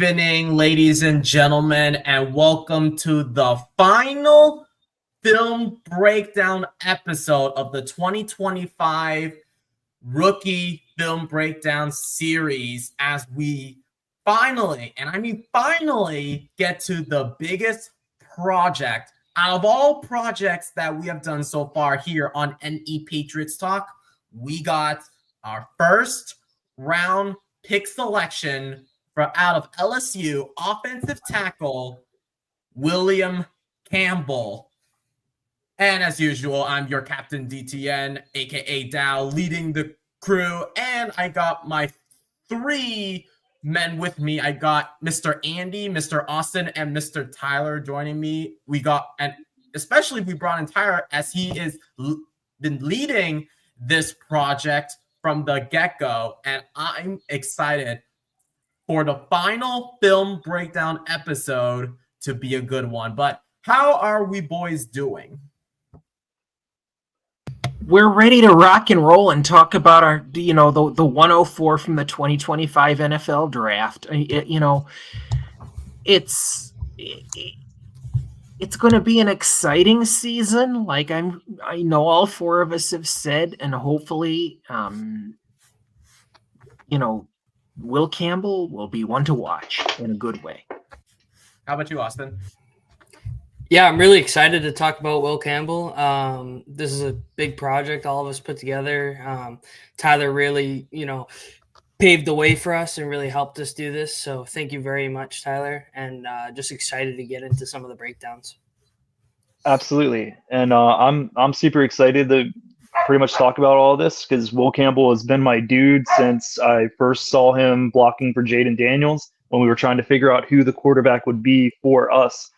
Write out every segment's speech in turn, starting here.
evening, ladies and gentlemen, and welcome to the final film breakdown episode of the 2025 Rookie Film Breakdown Series as we finally, and I mean finally, get to the biggest project out of all projects that we have done so far here on NE Patriots Talk. We got our first round pick selection from out of LSU, offensive tackle William Campbell. And as usual, I'm your captain DTN, aka Dow, leading the crew. And I got my three men with me. I got Mr. Andy, Mr. Austin, and Mr. Tyler joining me. We brought in Tyler as he has been leading this project from the get-go. And I'm excited for the final film breakdown episode to be a good one. But how are we boys doing? We're ready to rock and roll and talk about our, the 104 from the 2025 NFL draft. It's going to be an exciting season. Like I know all four of us have said, and hopefully, Will Campbell will be one to watch in a good way. How about you, Austin? Yeah, I'm really excited to talk about Will Campbell. This is a big project all of us put together. Tyler really, paved the way for us and really helped us do this. So thank you very much, Tyler, and just excited to get into some of the breakdowns. Absolutely. And I'm super excited to pretty much talk about all of this because Will Campbell has been my dude since I first saw him blocking for Jaden Daniels when we were trying to figure out who the quarterback would be for us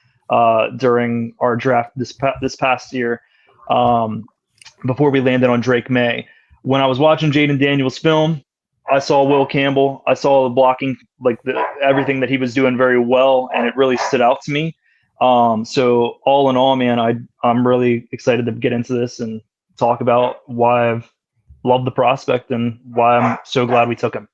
during our draft this past year before we landed on Drake May. When I was watching Jaden Daniels' film, I saw Will Campbell. I saw the blocking, everything that he was doing very well, and it really stood out to me. So all in all, man, I'm really excited to get into this and talk about why I've loved the prospect and why I'm so glad we took him.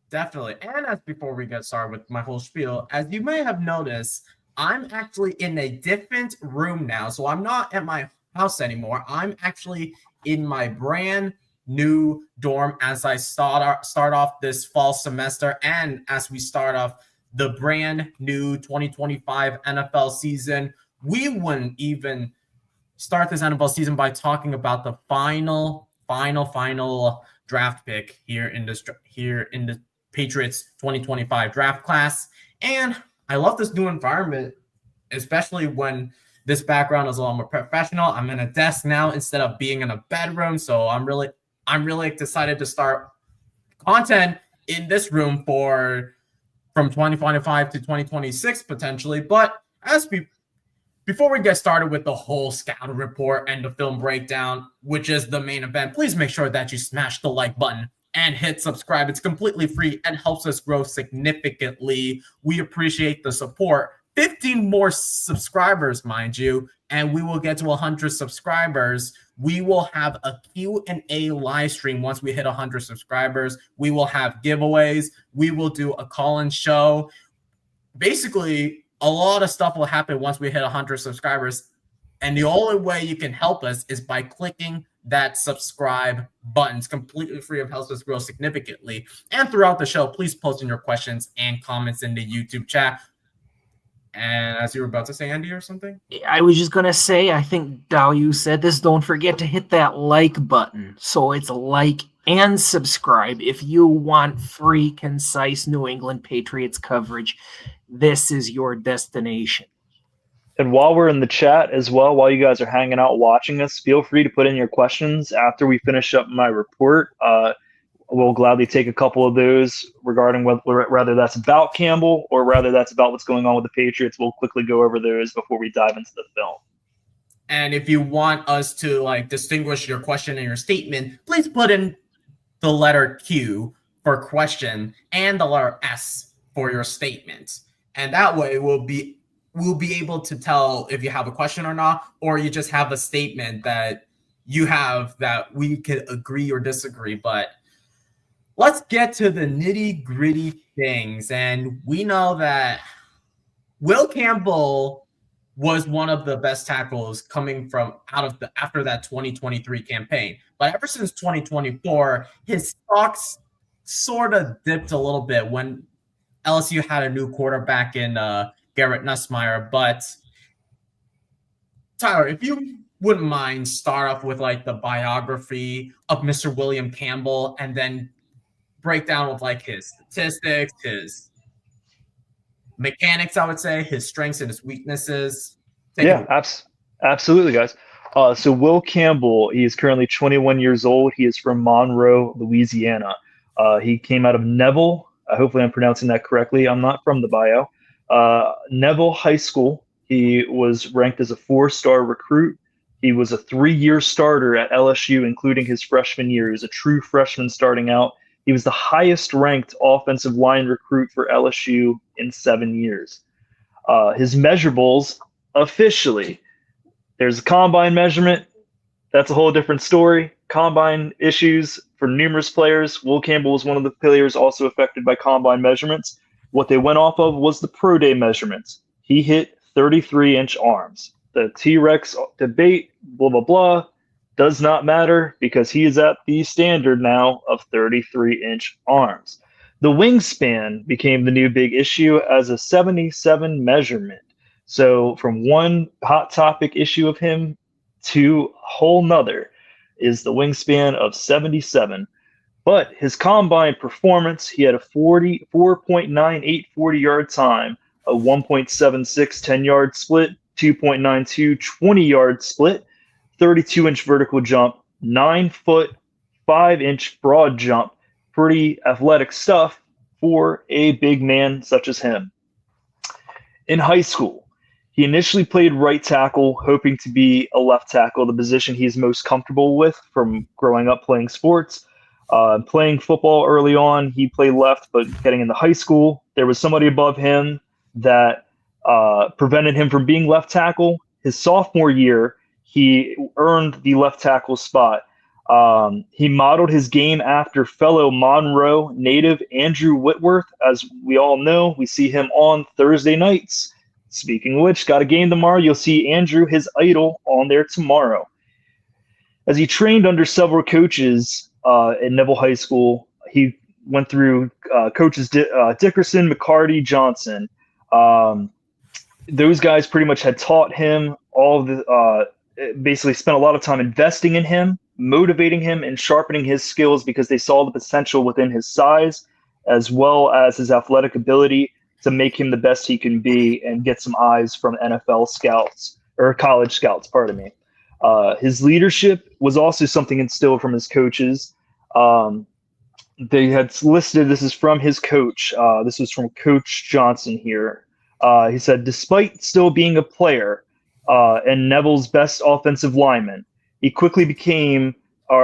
Definitely. And before we get started with my whole spiel, as you may have noticed, I'm actually in a different room now. So I'm not at my house anymore. I'm actually in my brand new dorm as I start off this fall semester and as we start off the brand new 2025 NFL season. We wouldn't even start this NFL season by talking about the final draft pick here in the Patriots 2025 draft class. And I love this new environment, especially when this background is a lot more professional. I'm in a desk now instead of being in a bedroom, so I'm really excited to start content in this room from 2025 to 2026 potentially. But before we get started with the whole scouting report and the film breakdown, which is the main event, please make sure that you smash the like button and hit subscribe. It's completely free and helps us grow significantly. We appreciate the support. 15 more subscribers, mind you, and we will get to 100 subscribers. We will have a Q&A live stream once we hit 100 subscribers. We will have giveaways. We will do a call-in show. Basically, a lot of stuff will happen once we hit 100 subscribers. And the only way you can help us is by clicking that subscribe button. It's completely free. It helps us grow significantly. And throughout the show, please post in your questions and comments in the YouTube chat. And as you were about to say, Andy, or something? I was just going to say, I think, Dow, you said this, don't forget to hit that like button. So it's like and subscribe if you want free, concise New England Patriots coverage. This is your destination. And while we're in the chat as well, while you guys are hanging out watching us, feel free to put in your questions after we finish up my report. We'll gladly take a couple of those regarding whether that's about Campbell or whether that's about what's going on with the Patriots. We'll quickly go over those before we dive into the film. And if you want us to distinguish your question and your statement, please put in the letter Q for question and the letter S for your statement. And that way we'll be able to tell if you have a question or not, or you just have a statement that you have that we could agree or disagree. But let's get to the nitty gritty things. And we know that Will Campbell was one of the best tackles coming from after that 2023 campaign. But ever since 2024, his stocks sort of dipped a little bit when LSU had a new quarterback in Garrett Nussmeier. But Tyler, if you wouldn't mind, start off with like the biography of Mr. William Campbell, and then break down with like his statistics, his mechanics, I would say, his strengths and his weaknesses. Absolutely, guys. So Will Campbell, he is currently 21 years old. He is from Monroe, Louisiana. He came out of Neville. Hopefully I'm pronouncing that correctly. I'm not from the bio. Neville High School. He was ranked as a 4-star recruit. He was a 3-year starter at LSU, including his freshman year. He was a true freshman starting out. He was the highest ranked offensive line recruit for LSU in 7 years. His measurables, officially, there's a combine measurement. That's a whole different story. Combine issues for numerous players. Will Campbell was one of the players also affected by combine measurements. What they went off of was the pro day measurements. He hit 33-inch arms. The T-Rex debate, blah, blah, blah, does not matter because he is at the standard now of 33-inch arms. The wingspan became the new big issue as a 77 measurement. So from one hot topic issue of him to a whole nother is the wingspan of 77. But his combine performance, he had a 4.98 40-yard time, a 1.76 10-yard split, 2.92 20-yard split, 32-inch vertical jump, 9-foot, 5-inch broad jump. Pretty athletic stuff for a big man such as him. In high school, he initially played right tackle, hoping to be a left tackle, the position he's most comfortable with from growing up playing sports. Playing football early on, he played left, but getting into high school, there was somebody above him that prevented him from being left tackle. His sophomore year, he earned the left tackle spot. He modeled his game after fellow Monroe native Andrew Whitworth. As we all know, we see him on Thursday nights. Speaking of which, got a game tomorrow. You'll see Andrew, his idol, on there tomorrow. As he trained under several coaches at Neville High School, he went through coaches Dickerson, McCarty, Johnson. Those guys pretty much had taught him basically spent a lot of time investing in him, motivating him, and sharpening his skills because they saw the potential within his size as well as his athletic ability to make him the best he can be and get some eyes from NFL scouts or college scouts, pardon me. His leadership was also something instilled from his coaches. They had listed, this is from his coach. This was from Coach Johnson here. He said, despite still being a player and Neville's best offensive lineman, he quickly became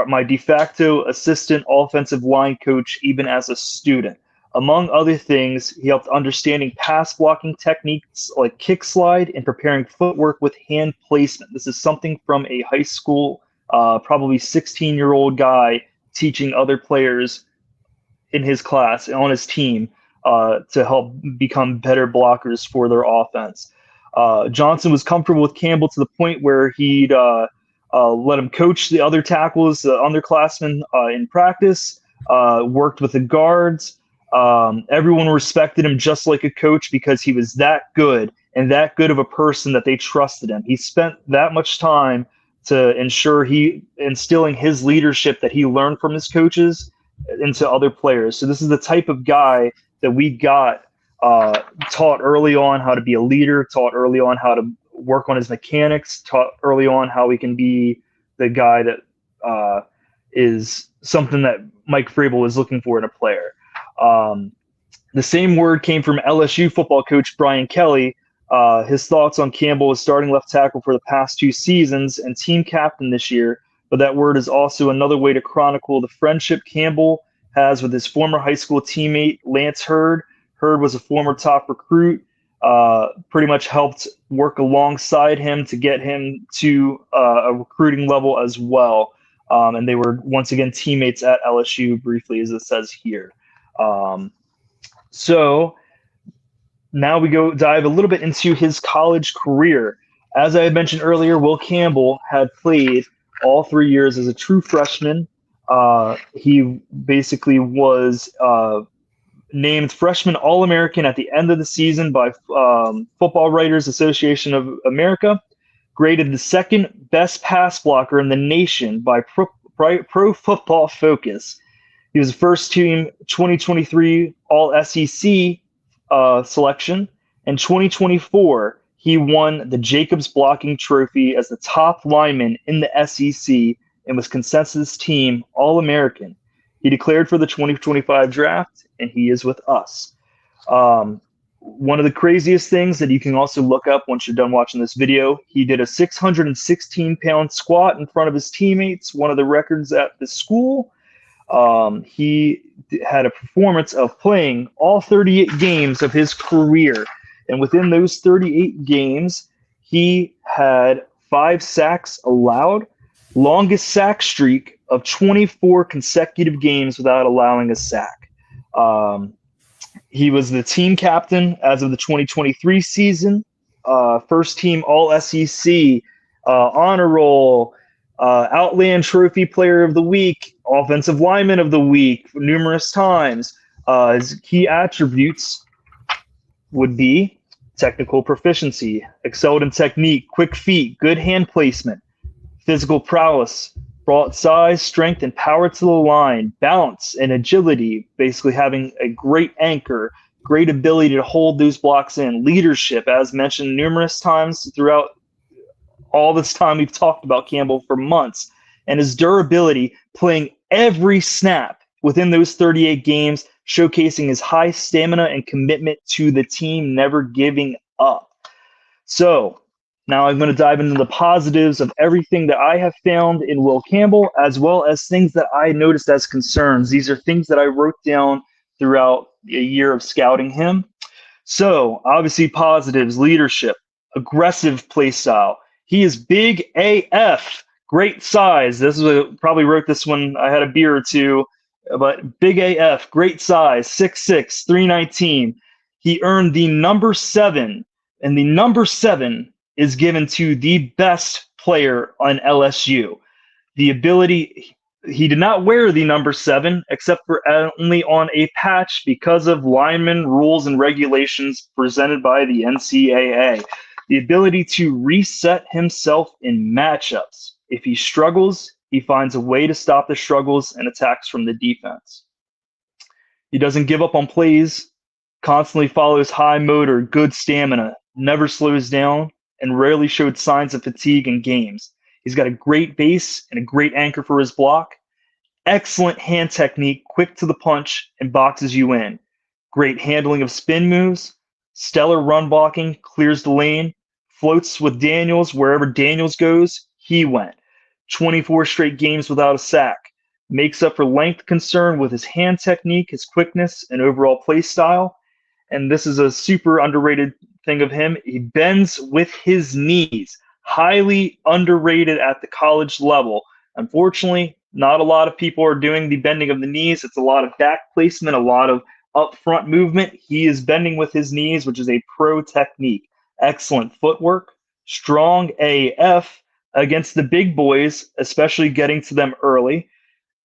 my de facto assistant offensive line coach even as a student. Among other things, he helped understanding pass blocking techniques like kick slide and preparing footwork with hand placement. This is something from a high school, probably 16-year-old guy teaching other players in his class and on his team to help become better blockers for their offense. Johnson was comfortable with Campbell to the point where he'd let him coach the other tackles, the underclassmen in practice, worked with the guards. Everyone respected him just like a coach because he was that good and that good of a person that they trusted him. He spent that much time to ensure he instilling his leadership that he learned from his coaches into other players. So this is the type of guy that we got taught early on how to be a leader, taught early on how to work on his mechanics, taught early on how he can be the guy that is something that Mike Vrabel is looking for in a player. The same word came from LSU football coach Brian Kelly. His thoughts on Campbell as starting left tackle for the past 2 seasons and team captain this year, but that word is also another way to chronicle the friendship Campbell has with his former high school teammate Lance Hurd. Hurd was a former top recruit, pretty much helped work alongside him to get him to a recruiting level as well. And they were once again teammates at LSU briefly, as it says here. So now we go dive a little bit into his college career. As I had mentioned earlier, Will Campbell had played all 3 years as a true freshman. He basically was named Freshman All-American at the end of the season by Football Writers Association of America, graded the second best pass blocker in the nation by Pro Football Focus. He was the first team 2023 All-SEC selection. In 2024, he won the Jacobs Blocking Trophy as the top lineman in the SEC and was consensus team All-American. He declared for the 2025 draft, and he is with us. One of the craziest things that you can also look up once you're done watching this video, he did a 616-pound squat in front of his teammates, one of the records at the school. He had a performance of playing all 38 games of his career. And within those 38 games, he had 5 sacks allowed, longest sack streak of 24 consecutive games without allowing a sack. He was the team captain as of the 2023 season, first team All-SEC, honor roll, Outland Trophy Player of the Week, Offensive Lineman of the Week numerous times. His key attributes would be technical proficiency, excelled in technique, quick feet, good hand placement, physical prowess, brought size, strength, and power to the line, balance and agility, basically having a great anchor, great ability to hold those blocks in, leadership, as mentioned numerous times throughout all this time we've talked about Campbell for months, and his durability, playing every snap within those 38 games, showcasing his high stamina and commitment to the team, never giving up. So now I'm going to dive into the positives of everything that I have found in Will Campbell, as well as things that I noticed as concerns. These are things that I wrote down throughout a year of scouting him. So obviously positives: leadership, aggressive play style. He is big AF, great size. Probably wrote this when I had a beer or two, but big AF, great size, 6'6", 319. He earned the number 7, and the number 7 is given to the best player on LSU. The ability, he did not wear the number 7 except for only on a patch because of lineman rules and regulations presented by the NCAA. The ability to reset himself in matchups. If he struggles, he finds a way to stop the struggles and attacks from the defense. He doesn't give up on plays, constantly follows high motor, good stamina, never slows down, and rarely showed signs of fatigue in games. He's got a great base and a great anchor for his block. Excellent hand technique, quick to the punch, and boxes you in. Great handling of spin moves. Stellar run blocking, clears the lane. Floats with Daniels. Wherever Daniels goes, he went. 24 straight games without a sack. Makes up for length concern with his hand technique, his quickness, and overall play style. And this is a super underrated thing of him. He bends with his knees. Highly underrated at the college level. Unfortunately, not a lot of people are doing the bending of the knees. It's a lot of back placement, a lot of upfront movement. He is bending with his knees, which is a pro technique. Excellent footwork, strong AF against the big boys, especially getting to them early.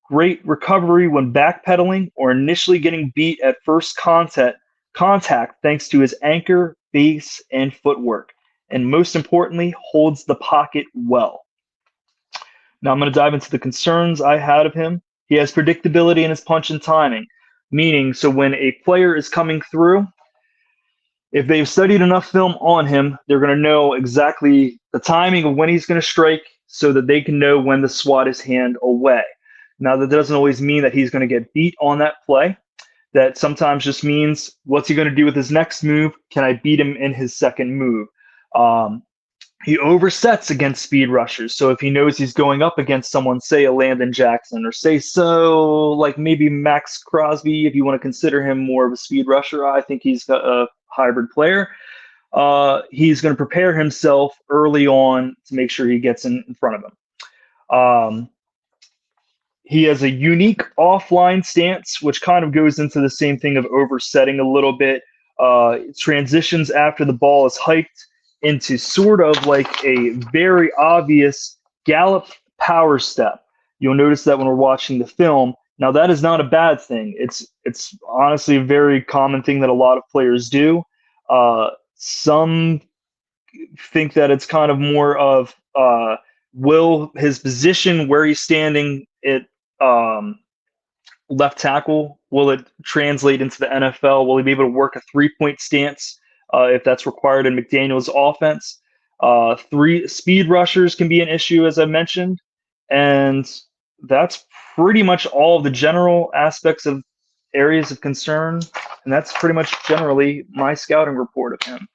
Great recovery when backpedaling or initially getting beat at first contact thanks to his anchor, base, and footwork. And most importantly, holds the pocket well. Now I'm going to dive into the concerns I had of him. He has predictability in his punch and timing, meaning so when a player is coming through, if they've studied enough film on him, they're going to know exactly the timing of when he's going to strike so that they can know when to swat his hand away. Now, that doesn't always mean that he's going to get beat on that play. That sometimes just means, what's he going to do with his next move? Can I beat him in his second move? He oversets against speed rushers. So if he knows he's going up against someone, say a Landon Jackson, or say like maybe Max Crosby, if you want to consider him more of a speed rusher, I think he's a hybrid player. He's going to prepare himself early on to make sure he gets in front of him. He has a unique offline stance, which kind of goes into the same thing of oversetting a little bit. Transitions after the ball is hiked into sort of like a very obvious gallop power step. You'll notice that when we're watching the film. Now, that is not a bad thing. It's honestly a very common thing that a lot of players do. Some think that it's kind of more of will his position where he's standing at left tackle, will it translate into the NFL? Will he be able to work a 3-point stance if that's required in McDaniel's offense? Three speed rushers can be an issue, as I mentioned, and that's pretty much all of the general aspects of areas of concern, and that's pretty much generally my scouting report of him.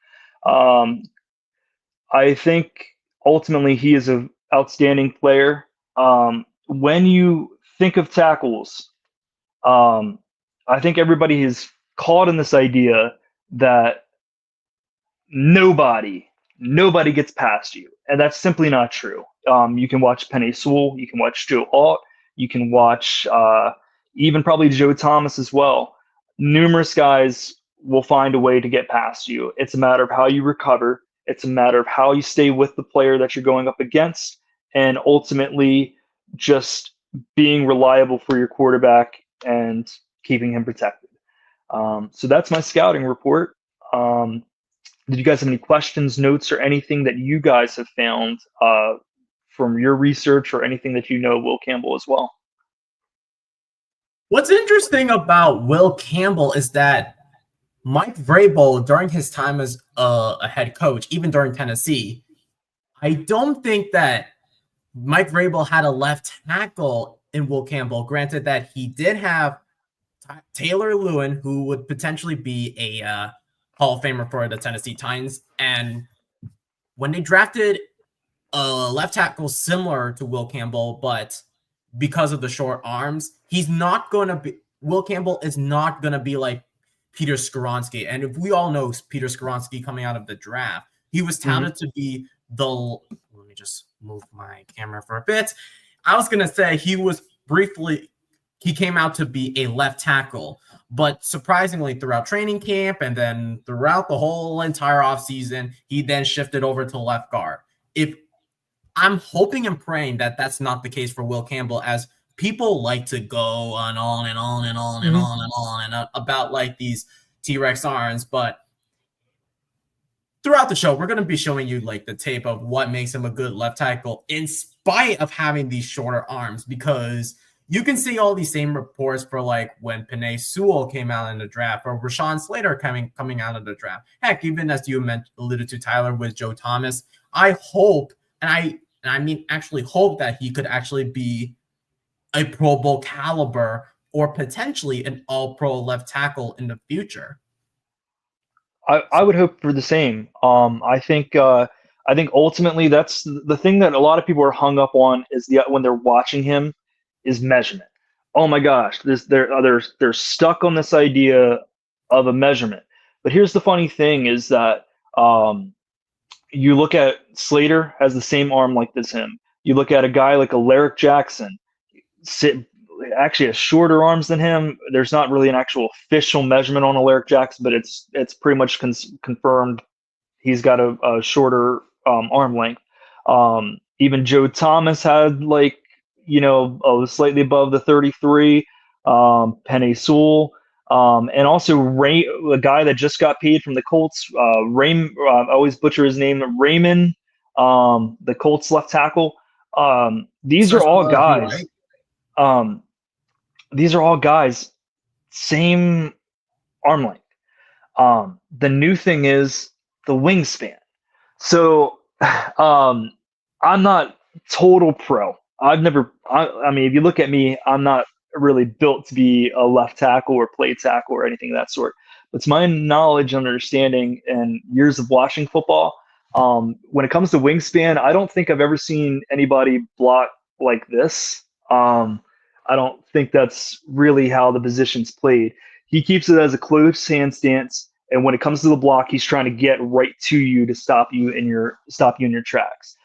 I think ultimately he is an outstanding player. When you think of tackles, I think everybody is caught in this idea that nobody gets past you, and that's simply not true. You can watch Penei Sewell, you can watch Joe Alt, you can watch even probably Joe Thomas as well. Numerous guys will find a way to get past you. It's a matter of how you recover. It's a matter of how you stay with the player that you're going up against, and ultimately just being reliable for your quarterback and keeping him protected. So that's my scouting report. Did you guys have any questions, notes, or anything that you guys have found from your research, or anything that you know Will Campbell as well? What's interesting about Will Campbell is that Mike Vrabel, during his time as a head coach, even during Tennessee, I don't think that Mike Vrabel had a left tackle in Will Campbell. Granted that he did have Taylor Lewin, who would potentially be a Hall of Famer for the Tennessee Titans. And when they drafted a left tackle similar to Will Campbell, but because of the short arms, Will Campbell is not going to be like Peter Skoronski. And if we all know Peter Skoronski coming out of the draft, he was touted to be let me just move my camera for a bit. I was going to say he came out to be a left tackle, but surprisingly throughout training camp and then throughout the whole entire offseason, he then shifted over to left guard. I'm hoping and praying that that's not the case for Will Campbell, as people like to go on and on and on and on and on and on about like these T-Rex arms, but throughout the show, we're going to be showing you like the tape of what makes him a good left tackle in spite of having these shorter arms, because you can see all these same reports for like when Penei Sewell came out in the draft, or Rashawn Slater coming out of the draft. Heck, even as you alluded to, Tyler, with Joe Thomas, I hope, and I mean actually hope, that he could actually be a Pro Bowl caliber or potentially an all-pro left tackle in the future. I would hope for the same. I think ultimately that's the thing that a lot of people are hung up on, is when they're watching him, is measurement. Oh my gosh, they're stuck on this idea of a measurement. But here's the funny thing is that you look at Slater has the same arm like this him. You look at a guy like Alaric Jackson, actually has shorter arms than him. There's not really an actual official measurement on Alaric Jackson, but it's pretty much confirmed he's got a shorter arm length. Even Joe Thomas had slightly above the 33. Penei Sewell, and also a guy that just got paid from the Colts. I always butcher his name. Raymond, the Colts left tackle. These are all guys. These are all guys, same arm length. The new thing is the wingspan. So I'm not total pro. I mean, if you look at me, I'm not really built to be a left tackle or play tackle or anything of that sort. But to my knowledge and understanding and years of watching football, when it comes to wingspan, I don't think I've ever seen anybody block like this. I don't think that's really how the position's played. He keeps it as a close hand stance, and when it comes to the block, he's trying to get right to you to stop you in your tracks.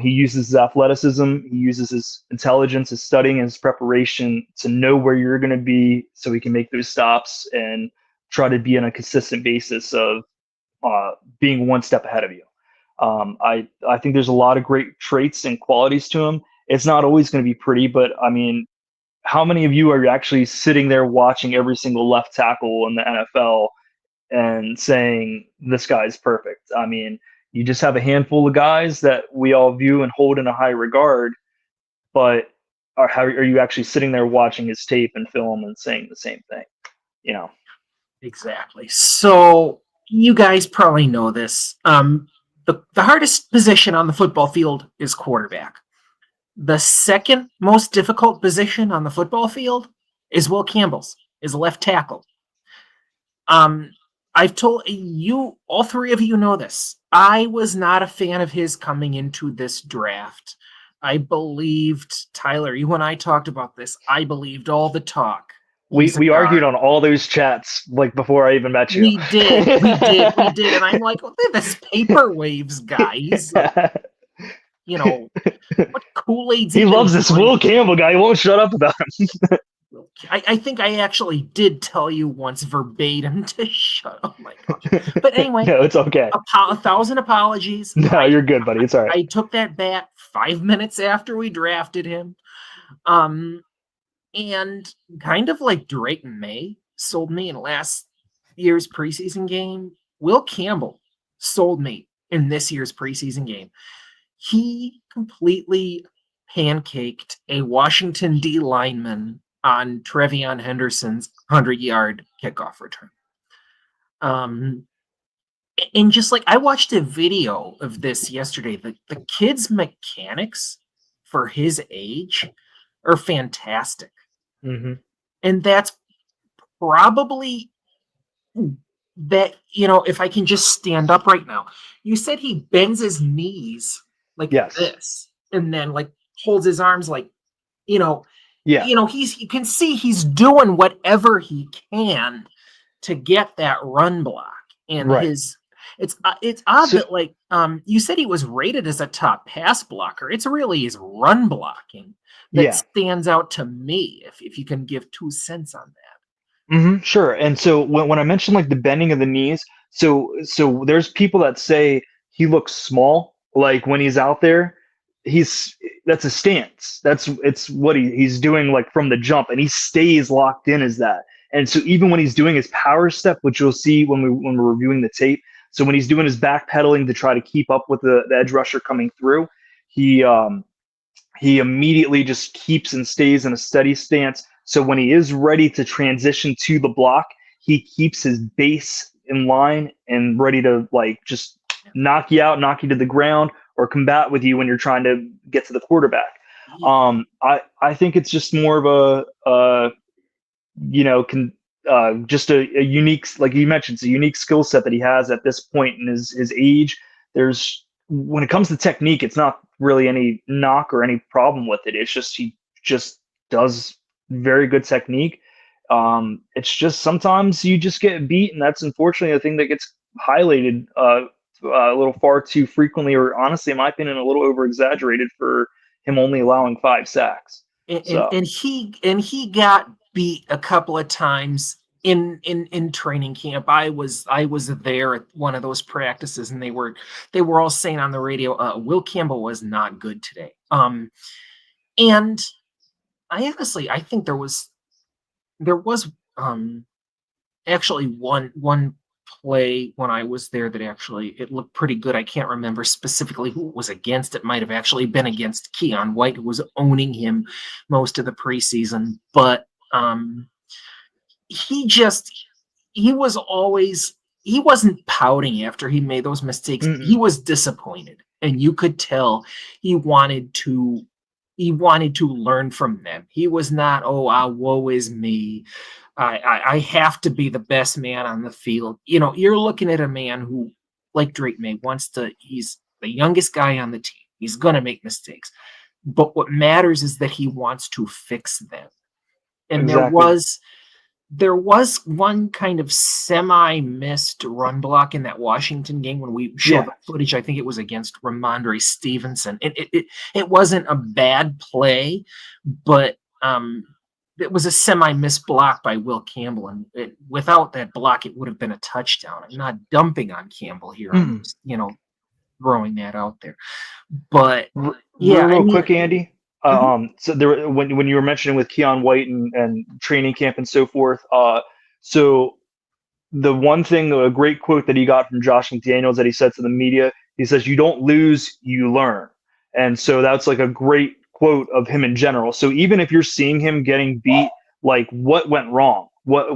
He uses his athleticism, he uses his intelligence, his studying, and his preparation to know where you're going to be so he can make those stops and try to be on a consistent basis of being one step ahead of you. I think there's a lot of great traits and qualities to him. It's not always going to be pretty, but I mean, how many of you are actually sitting there watching every single left tackle in the NFL and saying, this guy's perfect? I mean, you just have a handful of guys that we all view and hold in a high regard, but are you actually sitting there watching his tape and film and saying the same thing? You know? Exactly. So you guys probably know this. The hardest position on the football field is quarterback. The second most difficult position on the football field is Will Campbell's, is left tackle. I've told you, all three of you know this. I was not a fan of his coming into this draft. I believed, Tyler, you and I talked about this. I believed all the talk. We argued on all those chats like before I even met you. We did. And I'm like, look at this paper waves, guys. You know, what Kool-Aid's he loves this Will Campbell guy. He won't shut up about him. I think I actually did tell you once verbatim to shut up. Oh my gosh. But anyway, no, it's okay. 1,000 apologies. No, you're good, buddy. It's all right. I took that back 5 minutes after we drafted him. And kind of like Drake and May sold me in last year's preseason game, Will Campbell sold me in this year's preseason game. He completely pancaked a Washington D lineman on Trevion Henderson's 100-yard kickoff return. And just like I watched a video of this yesterday, the kid's mechanics for his age are fantastic. Mm-hmm. And that's probably that, if I can just stand up right now. You said he bends his knees like this and then like holds his arms like, you can see he's doing whatever he can to get that run block. And it's odd that like you said he was rated as a top pass blocker. It's really his run blocking that stands out to me, if you can give 2 cents on that. Mm-hmm, sure. And so when I mentioned like the bending of the knees, so there's people that say he looks small, like when he's out there, that's a stance. It's what he's doing like from the jump, and he stays locked in as that. And so even when he's doing his power step, which you'll see when we're reviewing the tape, so when he's doing his backpedaling to try to keep up with the edge rusher coming through, he immediately just keeps and stays in a steady stance. So when he is ready to transition to the block, he keeps his base in line and ready to like just knock you out, knock you to the ground, or combat with you when you're trying to get to the quarterback. I think it's just more of just a unique, like you mentioned, it's a unique skill set that he has at this point in his age. When it comes to technique, it's not really any knock or any problem with it. It's just he just does very good technique. It's just sometimes you just get beat, and that's unfortunately a thing that gets highlighted a little far too frequently, or honestly, in my opinion, a little over exaggerated for him only allowing 5 sacks. And he got beat a couple of times in training camp. I was there at one of those practices, and they were all saying on the radio, Will Campbell was not good today. And I think there was actually one play when I was there that actually it looked pretty good. I can't remember specifically who it was against. It might have actually been against Keon White, who was owning him most of the preseason. But he wasn't pouting after he made those mistakes. Mm-hmm. He was disappointed, and you could tell he wanted to learn from them. He was not, woe is me. I have to be the best man on the field. You're looking at a man who, like Drake May, he's the youngest guy on the team. He's going to make mistakes. But what matters is that he wants to fix them. And exactly. there was one kind of semi-missed run block in that Washington game when we showed the footage. I think it was against Ramondre Stevenson. It wasn't a bad play, but it was a semi-missed block by Will Campbell, and without that block, it would have been a touchdown. I'm not dumping on Campbell here. I'm just, throwing that out there. But real quick, Andy. So there, when you were mentioning with Keon White and training camp and so forth, so the one thing, a great quote that he got from Josh McDaniels that he said to the media, he says, "You don't lose, you learn." And so that's like a great quote of him in general. So even if you're seeing him getting beat, like what went wrong, what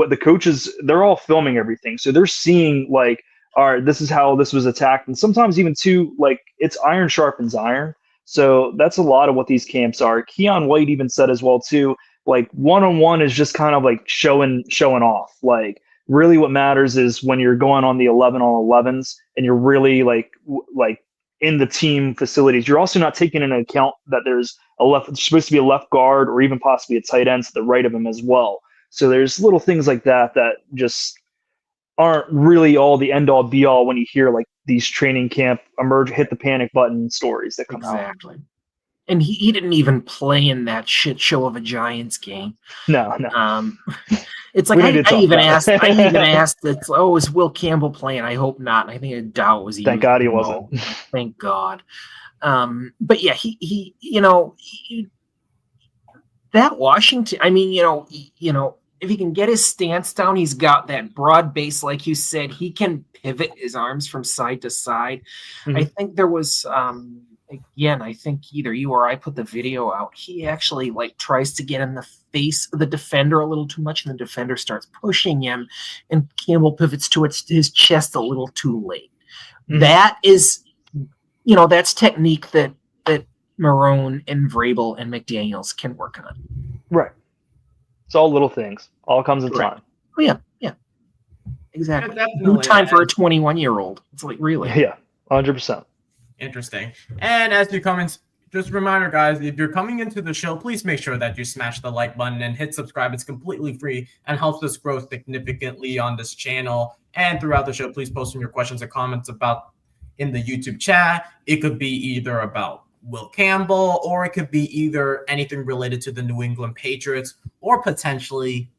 the coaches, they're all filming everything, so they're seeing like, all right, this is how this was attacked, and sometimes even too, like it's iron sharpens iron. So that's a lot of what these camps are. Keon White even said as well too, like one-on-one is just kind of like showing off. Like really what matters is when you're going on the 11-on-11s and you're really like in the team facilities. You're also not taking into account that there's supposed to be a left guard or even possibly a tight end to the right of him as well. So there's little things like that just aren't really all the end all be all when you hear like these training camp hit the panic button stories that come out. Exactly. And he didn't even play in that shit show of a Giants game. No. It's like I even asked that, is Will Campbell playing? I hope not. And I think I doubt was he. Thank God he wasn't. Thank God. But yeah, he that Washington, I mean, if he can get his stance down, he's got that broad base, like you said. He can pivot his arms from side to side. Mm-hmm. I think there was, again, I think either you or I put the video out. He actually like tries to get in the face of the defender a little too much, and the defender starts pushing him, and Campbell pivots to his chest a little too late. Mm-hmm. That is, that's technique that Marone and Vrabel and McDaniels can work on. Right. It's all little things. All comes in time. Oh, yeah. Exactly. No time for a 21-year-old. It's like, really? Yeah, 100%. Interesting. And as you come in, just a reminder, guys, if you're coming into the show, please make sure that you smash the like button and hit subscribe. It's completely free and helps us grow significantly on this channel. And throughout the show, please post your questions or comments in the YouTube chat. It could be either about Will Campbell, or it could be either anything related to the New England Patriots, or potentially,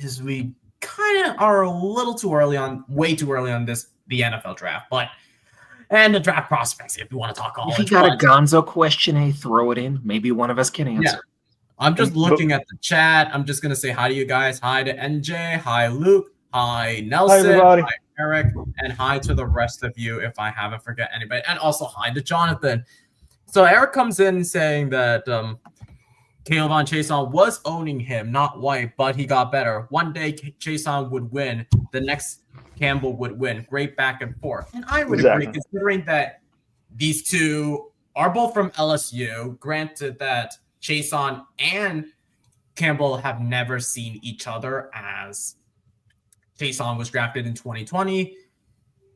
as we kind of are way too early on the NFL draft, and the draft prospects, if you want to talk all. If you got a Gonzo question, throw it in. Maybe one of us can answer. Yeah. I'm just looking at the chat. I'm just gonna say hi to you guys. Hi to NJ. Hi Luke. Hi Nelson. Hi everybody. Hi Eric. And hi to the rest of you if I haven't forget anybody. And also hi to Jonathan. So Eric comes in saying that Kayvon Chason was owning him, not White, but he got better. One day Chason would win, the next Campbell would win. Great back and forth. And I would agree, considering that these two are both from LSU. Granted that Chason and Campbell have never seen each other, as Chason was drafted in 2020.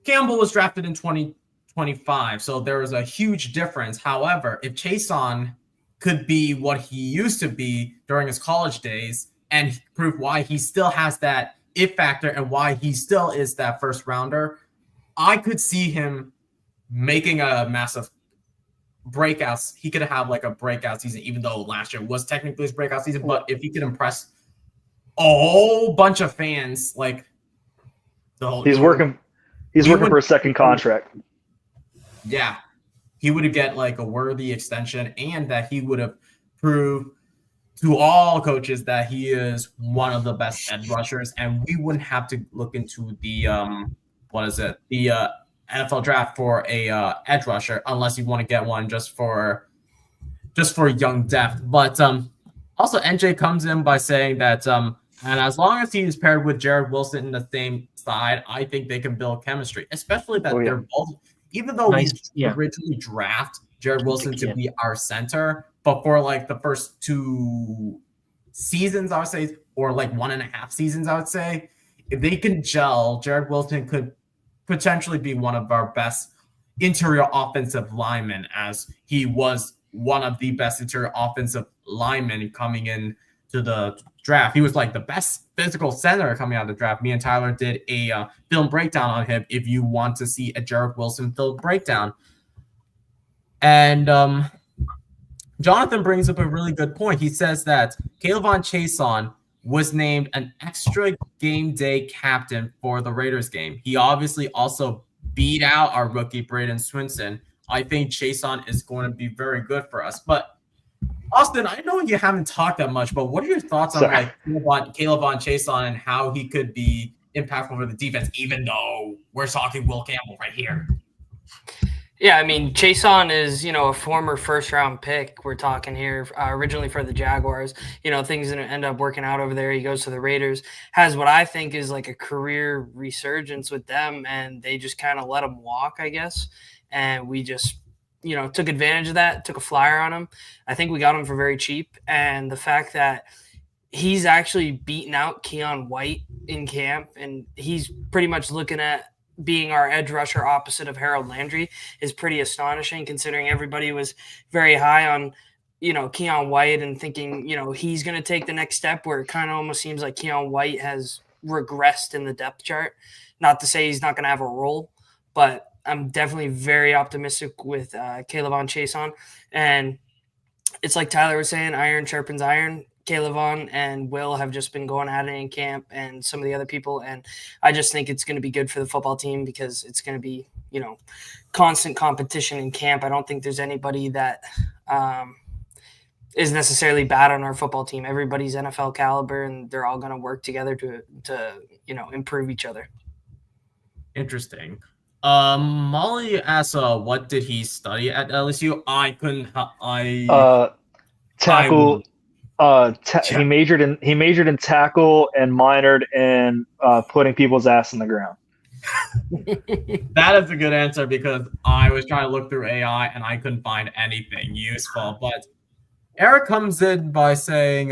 Campbell was drafted in 2025. So there is a huge difference. However, if Chason could be what he used to be during his college days and prove why he still has that it factor and why he still is that first rounder, I could see him making a massive breakout. He could have like a breakout season, even though last year was technically his breakout season. But if he could impress a whole bunch of fans, like he's working for a second contract. Yeah, he would get like a worthy extension, and that he would have proved to all coaches that he is one of the best edge rushers, and we wouldn't have to look into the NFL draft for a edge rusher unless you want to get one just for young depth. But also NJ comes in by saying that and as long as he's paired with Jared Wilson in the same side, I think they can build chemistry, especially that they're both. Even though we originally draft Jared Wilson to be our center, but for like the first 2 seasons, I would say, or like 1.5 seasons, I would say, if they can gel, Jared Wilson could potentially be one of our best interior offensive linemen, as he was one of the best interior offensive linemen coming in to the draft. He was like the best physical center coming out of the draft. Me and Tyler did a film breakdown on him. If you want to see a Jarrett Wilson film breakdown, and Jonathan brings up a really good point. He says that Kayvon Chason was named an extra game day captain for the Raiders game. He obviously also beat out our rookie Braden Swinson. I think Chason is going to be very good for us. But Austin, I know you haven't talked that much, but what are your thoughts on like Kayvon Chason and how he could be impactful for the defense, even though we're talking Will Campbell right here? Yeah, I mean, Chason is, a former first-round pick. We're talking here, originally for the Jaguars. Things didn't end up working out over there. He goes to the Raiders, has what I think is like a career resurgence with them, and they just kind of let him walk, I guess. And we just, took advantage of that, took a flyer on him. I think we got him for very cheap. And the fact that he's actually beaten out Keon White in camp, and he's pretty much looking at being our edge rusher opposite of Harold Landry is pretty astonishing, considering everybody was very high on, Keon White and thinking, he's going to take the next step, where it kind of almost seems like Keon White has regressed in the depth chart. Not to say he's not going to have a role, but I'm definitely very optimistic with Kayvon Chason. And it's like Tyler was saying, iron sharpens iron. Kayvon and Will have just been going at it in camp, and some of the other people. And I just think it's going to be good for the football team, because it's going to be, constant competition in camp. I don't think there's anybody that is necessarily bad on our football team. Everybody's NFL caliber, and they're all going to work together to improve each other. Interesting. Molly asks, what did he study at LSU? Tackle. He majored in tackle and minored in putting people's ass in the ground. That is a good answer, because I was trying to look through AI and I couldn't find anything useful. But Eric comes in by saying,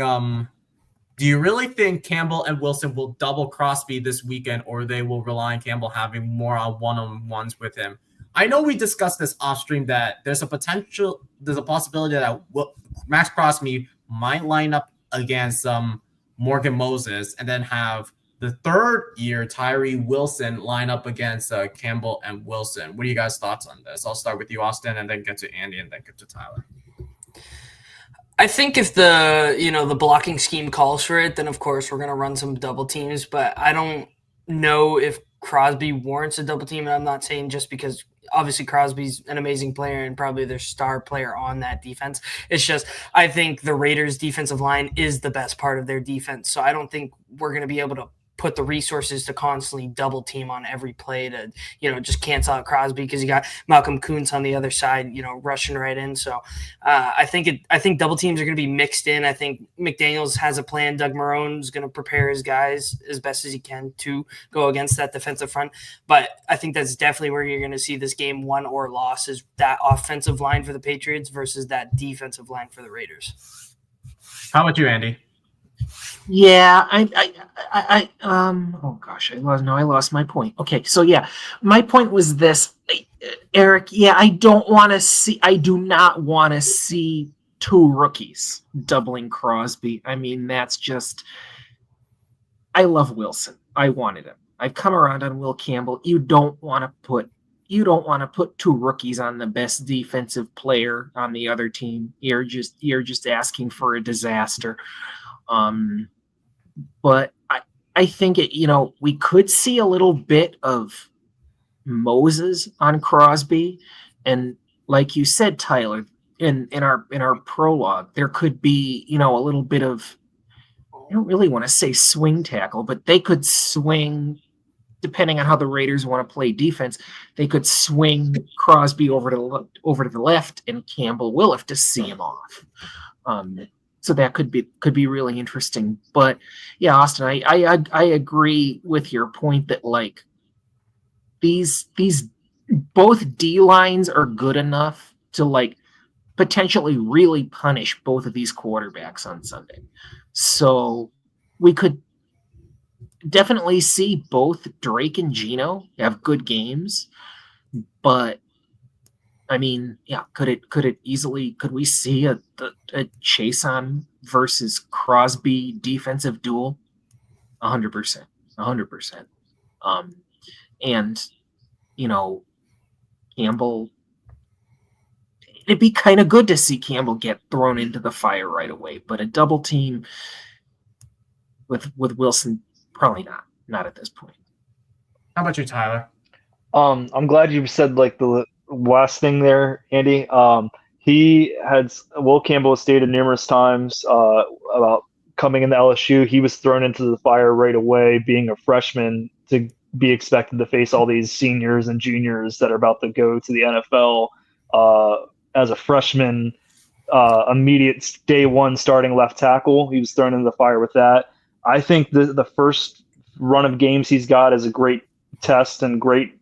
do you really think Campbell and Wilson will double Crosby this weekend, or they will rely on Campbell having more one-on-ones with him? I know we discussed this off stream, that there's a possibility that Max Crosby might line up against Morgan Moses, and then have the third year Tyree Wilson line up against Campbell and Wilson. What are you guys' thoughts on this? I'll start with you, Austin, and then get to Andy, and then get to Tyler. I think if the blocking scheme calls for it, then of course we're going to run some double teams, but I don't know if Crosby warrants a double team. And I'm not saying just because obviously Crosby's an amazing player and probably their star player on that defense. It's just, I think the Raiders defensive line is the best part of their defense. So I don't think we're going to be able to put the resources to constantly double team on every play to, just cancel out Crosby, because you got Malcolm Kuntz on the other side, rushing right in. So I think double teams are going to be mixed in. I think McDaniels has a plan. Doug Marrone is going to prepare his guys as best as he can to go against that defensive front. But I think that's definitely where you're going to see this game won or lost, is that offensive line for the Patriots versus that defensive line for the Raiders. How about you, Andy? Yeah, I lost my point. Okay, so yeah, my point was this, Eric. Yeah, I do not want to see two rookies doubling Crosby. I mean, that's just, I love Wilson. I wanted him. I've come around on Will Campbell. You don't want to put two rookies on the best defensive player on the other team. You're just asking for a disaster. But I think we could see a little bit of Moses on Crosby, and like you said, Tyler, in our prologue, there could be a little bit of, I don't really want to say swing tackle, but they could swing, depending on how the Raiders want to play defense. They could swing Crosby over to the left, and Campbell will have to see him off. So that could be really interesting. But yeah, Austin, I agree with your point that like these both D lines are good enough to like potentially really punish both of these quarterbacks on Sunday. So we could definitely see both Drake and Geno have good games, but I mean, yeah, could we see a Chase on versus Crosby defensive duel? 100%, 100%. And you know, Campbell. It'd be kind of good to see Campbell get thrown into the fire right away, but a double team with Wilson, probably not at this point. How about you, Tyler? I'm glad you said like the last thing there, Andy. Will Campbell has stated numerous times about coming into LSU. He was thrown into the fire right away, being a freshman, to be expected to face all these seniors and juniors that are about to go to the NFL. As a freshman, immediate day one starting left tackle, he was thrown into the fire with that. I think the first run of games he's got is a great test and great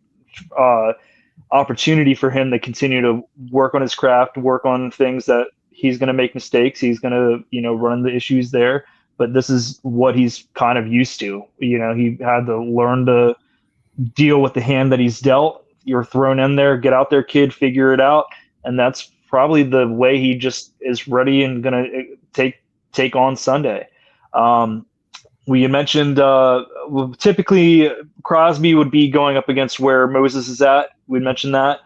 opportunity for him to continue to work on his craft, work on things that he's going to make mistakes. He's going to, run the issues there. But this is what he's kind of used to. He had to learn to deal with the hand that he's dealt. You're thrown in there, get out there, kid, figure it out. And that's probably the way he just is ready and going to take on Sunday. We mentioned typically Crosby would be going up against where Moses is at. We mentioned that.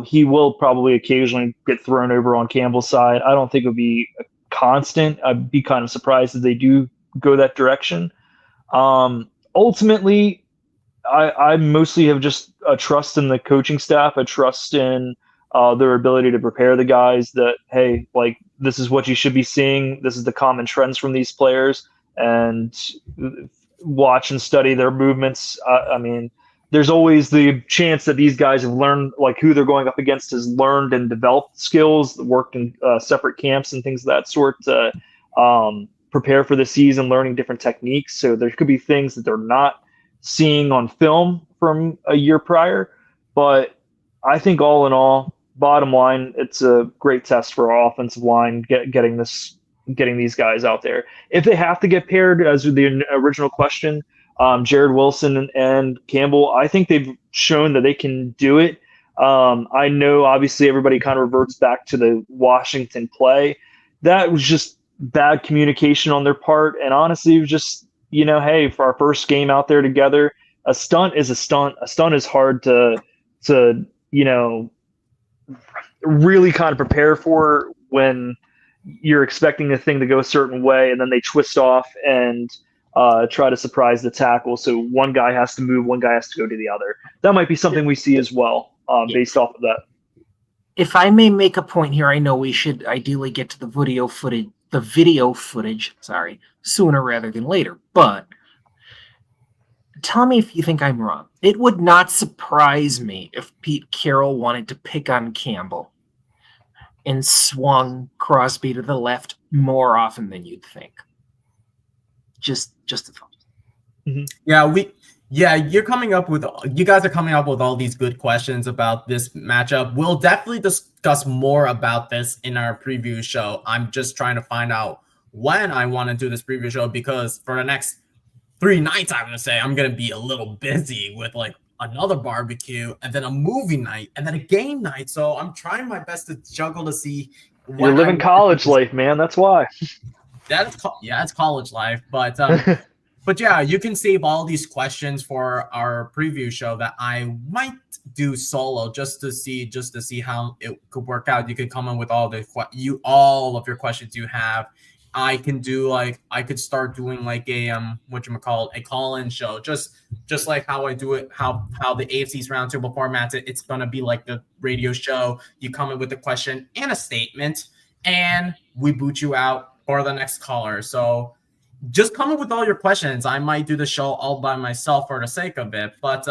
He will probably occasionally get thrown over on Campbell's side. I don't think it would be a constant. I'd be kind of surprised if they do go that direction. Ultimately, I mostly have just a trust in the coaching staff, a trust in their ability to prepare the guys that, hey, like, this is what you should be seeing. This is the common trends from these players. And watch and study their movements. I mean, there's always the chance that these guys have learned, like who they're going up against has learned and developed skills, worked in separate camps and things of that sort to prepare for the season, learning different techniques. So there could be things that they're not seeing on film from a year prior. But I think all in all, bottom line, it's a great test for our offensive line getting these guys out there. If they have to get paired, as with the original question, Jared Wilson and Campbell, I think they've shown that they can do it. I know obviously everybody kind of reverts back to the Washington play. That was just bad communication on their part. And honestly, it was just, hey, for our first game out there together, a stunt is a stunt. A stunt is hard to really kind of prepare for when you're expecting the thing to go a certain way, and then they twist off and try to surprise the tackle. So one guy has to move, one guy has to go to the other. That might be something we see as well, based off of that. If I may make a point here, I know we should ideally get to the video footage, sooner rather than later. But tell me if you think I'm wrong. It would not surprise me if Pete Carroll wanted to pick on Campbell and swung Crosby to the left more often than you'd think. Just a thought. Mm-hmm. You guys are coming up with all these good questions about this matchup. We'll definitely discuss more about this in our preview show. I'm just trying to find out when I want to do this preview show, because for the next 3 nights, I'm going to say I'm going to be a little busy with like another barbecue and then a movie night and then a game night. So I'm trying my best to juggle to see. You're living college life, man. That's why. It's college life. But but yeah, you can save all these questions for our preview show that I might do solo just to see how it could work out. You could come in with all of your questions you have. I could start doing like a a call-in show, just like how I do it, how the AFC's roundtable formats it. It's gonna be like the radio show. You come in with a question and a statement, and we boot you out for the next caller. So just come in with all your questions. I might do the show all by myself for the sake of it, but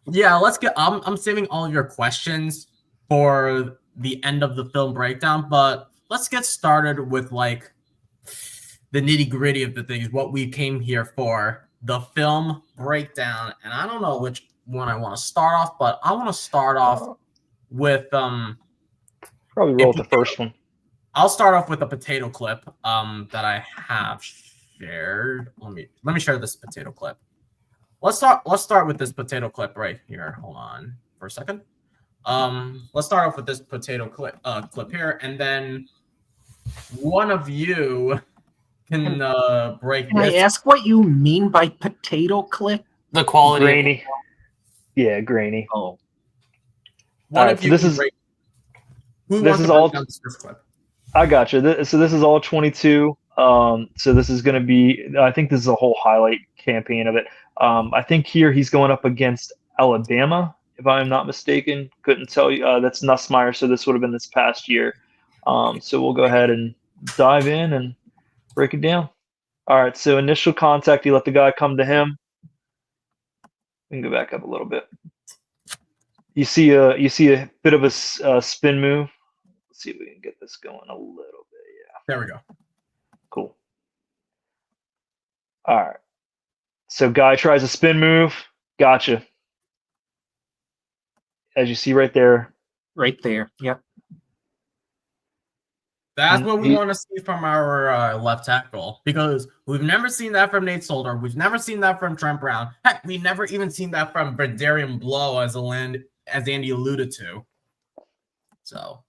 yeah, let's get. I'm saving all of your questions for the end of the film breakdown, but let's get started with like the nitty gritty of the things, what we came here for, the film breakdown. And I don't know which one I want to start off, but I want to start off with probably roll with the first one. I'll start off with a potato clip that I have shared. Let me share this potato clip. Let's start with this potato clip right here. Hold on for a second. Let's start off with this potato clip here, and then one of you can break Can I this. ask what you mean by potato clip? The quality of Grainy. Yeah, grainy. Oh, One Alright, of so you this can is- break. Who this wants is to break all- down this first clip? I got you. So this is all 22. So this is going to be. I think this is a whole highlight campaign of it. I think here he's going up against Alabama, if I'm not mistaken. Couldn't tell you. That's Nussmeier. So this would have been this past year. So we'll go ahead and dive in and break it down. All right. So initial contact, you let the guy come to him. We can go back up a little bit. You see a bit of a spin move. Let's see if we can get this going a little bit. There we go. Cool. All right. So guy tries a spin move. Gotcha. As you see right there. right there. Yep. That's what we want to see from our left tackle, because we've never seen that from Nate Solder. We've never seen that from Trent Brown. Heck, we've never even seen that from Verdarian Blow, as Andy alluded to. So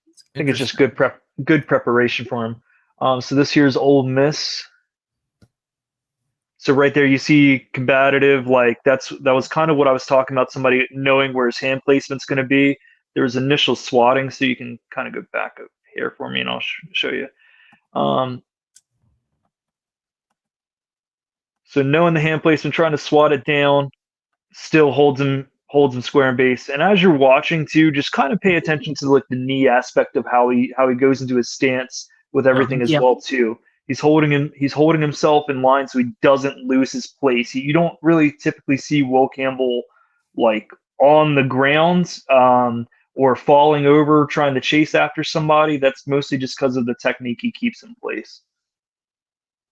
I think it's just good preparation for him. So this here's Ole Miss. So right there you see combative, like that was kind of what I was talking about, somebody knowing where his hand placement's going to be. There was initial swatting, so you can kind of go back up here for me and I'll show you. So knowing the hand placement, trying to swat it down, still holds him square in base. And as you're watching too, just kind of pay attention to like the knee aspect of how he goes into his stance with everything as well too. He's holding himself in line so he doesn't lose his place. You don't really typically see Will Campbell like on the ground or falling over trying to chase after somebody. That's mostly just because of the technique he keeps in place.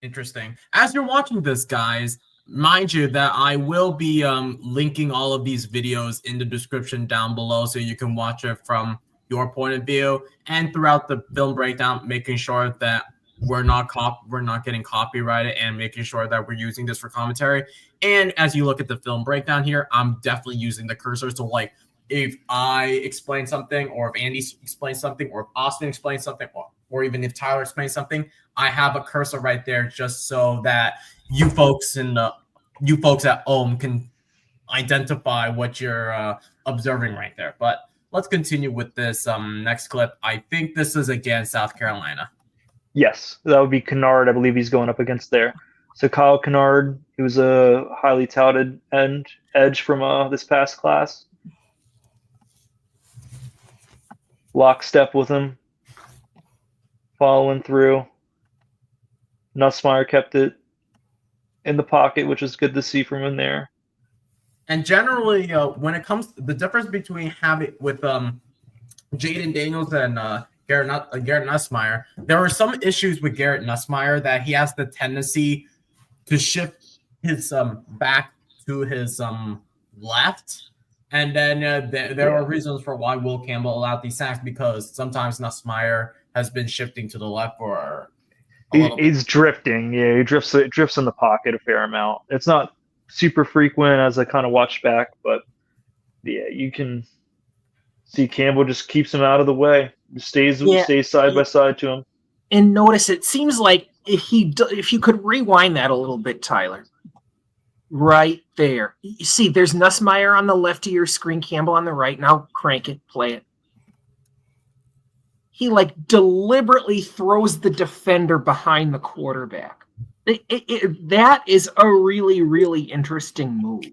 Interesting. As you're watching this, guys, mind you that I will be linking all of these videos in the description down below, so you can watch it from your point of view, and throughout the film breakdown, making sure that we're not getting copyrighted, and making sure that we're using this for commentary. And as you look at the film breakdown here, I'm definitely using the cursor. So like if I explain something, or if Andy explains something, or if Austin explains something, or even if Tyler explains something, I have a cursor right there just so that you folks at home can identify what you're observing right there. But let's continue with this next clip. I think this is against South Carolina. Yes, that would be Kennard. I believe he's going up against there. So Kyle Kennard, he was a highly touted edge from this past class. Lockstep with him, following through. Nussmeier kept it in the pocket, which is good to see from him there. And generally, when it comes to the difference between having with Jaden Daniels and Garrett Nussmeier, there are some issues with Garrett Nussmeier that he has the tendency to shift his back to his left. And then there are reasons for why Will Campbell allowed these sacks, because sometimes Nussmeier has been shifting to the left for he's drifting. Yeah, he drifts in the pocket a fair amount. It's not super frequent as I kind of watch back, but yeah, you can see Campbell just keeps him out of the way. Stays side by side to him. And notice it seems like if you could rewind that a little bit, Tyler. Right there. You see, there's Nussmeier on the left of your screen, Campbell on the right. Now crank it, play it. He like deliberately throws the defender behind the quarterback. That is a really, really interesting move.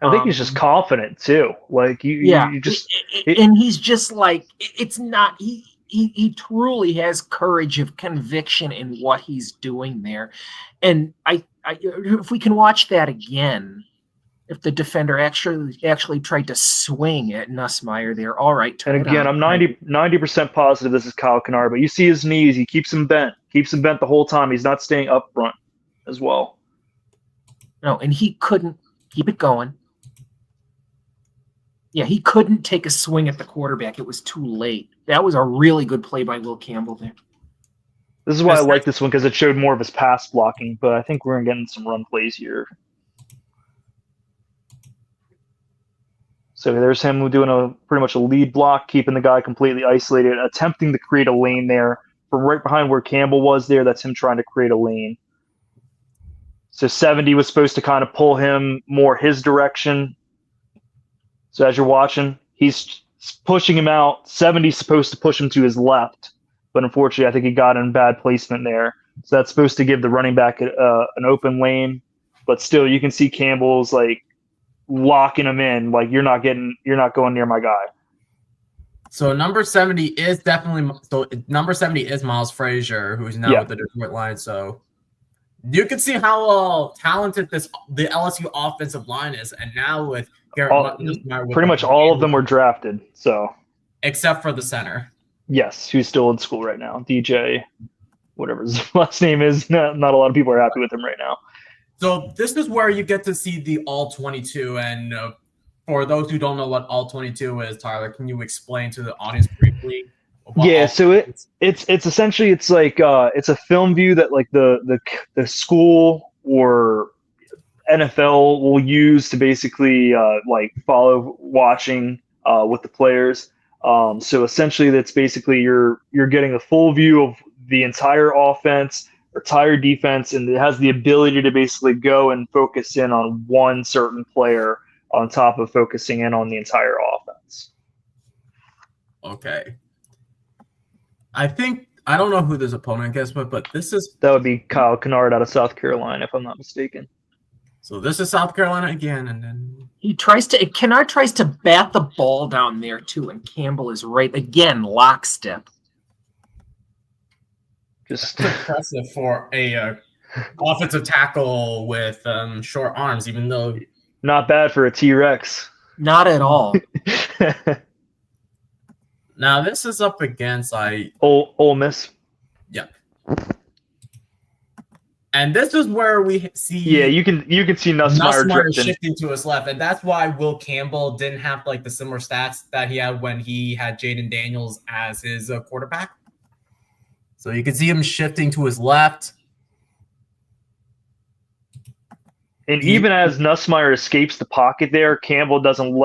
I think he's just confident too. Like you just and he's just like, it's not he truly has courage of conviction in what he's doing there. And I if we can watch that again, if the defender actually tried to swing at Nussmeier there, all right. And again, I'm 90% positive this is Kyle Kennard, but you see his knees, he keeps him bent the whole time. He's not staying up front as well. No, and he couldn't keep it going. Yeah, he couldn't take a swing at the quarterback. It was too late. That was a really good play by Will Campbell there. This is why I like this one, because it showed more of his pass blocking, but I think we're getting some run plays here. So there's him doing pretty much a lead block, keeping the guy completely isolated, attempting to create a lane there. From right behind where Campbell was there, that's him trying to create a lane. So 70 was supposed to kind of pull him more his direction. So as you're watching, he's pushing him out. 70's supposed to push him to his left, but unfortunately, I think he got in bad placement there. So that's supposed to give the running back an open lane, but still, you can see Campbell's like locking him in. Like you're not going near my guy. So number 70 is Miles Frazier, who's now with the Detroit Lions. So you can see how talented the LSU offensive line is, and now with pretty much all of them were drafted. So except for the center. Yes, who's still in school right now, DJ, whatever his last name is. Not a lot of people are happy with him right now. So this is where you get to see the All-22, and for those who don't know what All-22 is, Tyler, can you explain to the audience briefly? Yeah, so it's essentially it's like it's a film view that like the school or NFL will use to basically like follow watching with the players. So essentially, that's basically you're getting a full view of the entire offense or entire defense, and it has the ability to basically go and focus in on one certain player on top of focusing in on the entire offense. Okay. I don't know who this opponent gets, but that would be Kyle Kennard out of South Carolina, if I'm not mistaken. So this is South Carolina again, and then Kennard tries to bat the ball down there too, and Campbell is right again, lockstep. Just impressive for a offensive tackle with short arms, even though not bad for a T-Rex. Not at all. Now this is up against Ole Miss. Yep. And this is where we see you can see Nussmeier shifting to his left, and that's why Will Campbell didn't have like the similar stats that he had when he had Jaden Daniels as his quarterback. So you can see him shifting to his left. And even as Nussmeier escapes the pocket there, Campbell doesn't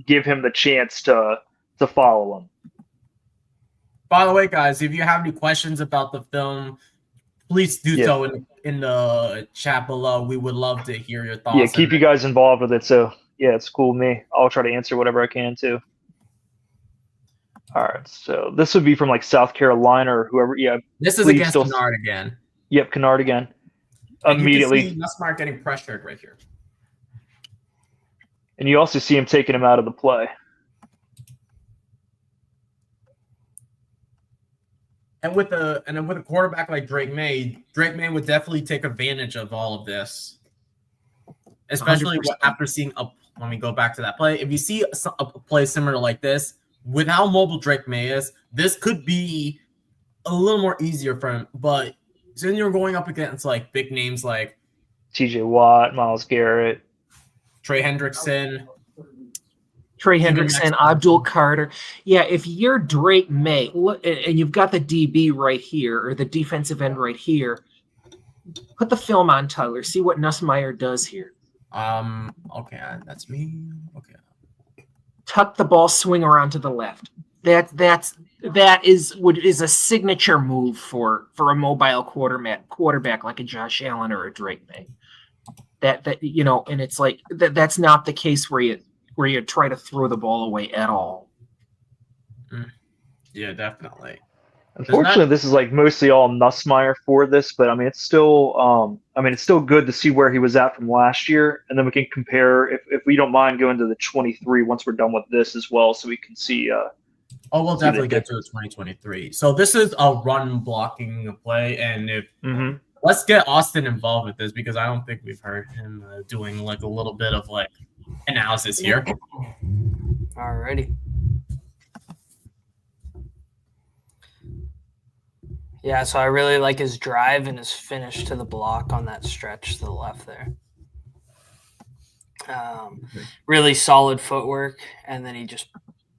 give him the chance to follow him. By the way, guys, if you have any questions about the film, please do so in the chat below. We would love to hear your thoughts. Yeah, keep you guys involved with it. So, yeah, it's cool with me. I'll try to answer whatever I can, too. All right, so this would be from, like, South Carolina or whoever. Yeah, this is against Kennard again. Yep, Kennard again. And immediately. You can see Nussmeier getting pressured right here. And you also see him taking him out of the play. And with a quarterback like Drake May would definitely take advantage of all of this, especially after seeing Let me go back to that play. If you see a play similar like this, with how mobile Drake May is, this could be a little more easier for him. But then you're going up against like big names like T.J. Watt, Myles Garrett, Trey Hendrickson, Abdul Carter. Yeah, if you're Drake May, look, and you've got the DB right here, or the defensive end right here, put the film on, Tyler. See what Nussmeier does here. Okay, that's me. Okay. Tuck the ball, swing around to the left. That is a signature move for a mobile quarterback like a Josh Allen or a Drake May. That and it's like that's not the case where you try to throw the ball away at all. Yeah, definitely. Unfortunately, this is like mostly all Nussmeier for this, but I mean, it's still good to see where he was at from last year, and then we can compare if we don't mind going to the 23 once we're done with this as well, so we can see. We'll definitely get to the 2023. So this is a run blocking play, and let's get Austin involved with this because I don't think we've heard him doing like a little bit of like analysis here. Alrighty. Yeah, so I really like his drive and his finish to the block on that stretch to the left there. Really solid footwork, and then he just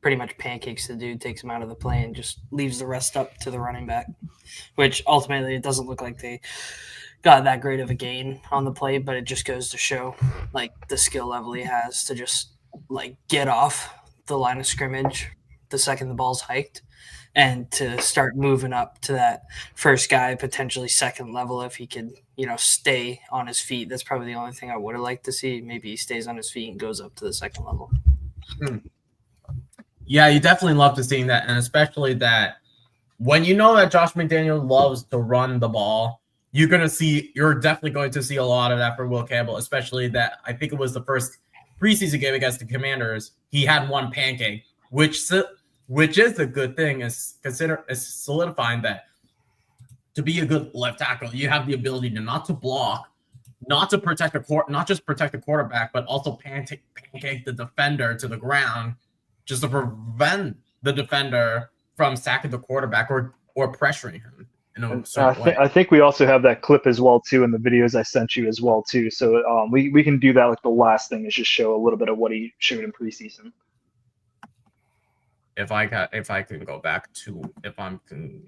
pretty much pancakes the dude, takes him out of the play, and just leaves the rest up to the running back, which ultimately it doesn't look like they got that great of a gain on the play, but it just goes to show like the skill level he has to just like get off the line of scrimmage the second the ball's hiked, and to start moving up to that first guy, potentially second level if he could, stay on his feet. That's probably the only thing I would have liked to see. Maybe he stays on his feet and goes up to the second level. Yeah, you definitely love to seeing that, and especially that when you know that Josh McDaniel loves to run the ball, you're definitely going to see a lot of that for Will Campbell, especially that I think it was the first preseason game against the Commanders. He had one pancake, which is a good thing, is solidifying that to be a good left tackle, you have the ability to not to block, not just protect the quarterback, but also pancake the defender to the ground, just to prevent the defender from sacking the quarterback or pressuring him in a certain way. I think we also have that clip as well too in the videos I sent you as well too. So we can do that. Like the last thing is just show a little bit of what he showed in preseason. If I can go back to and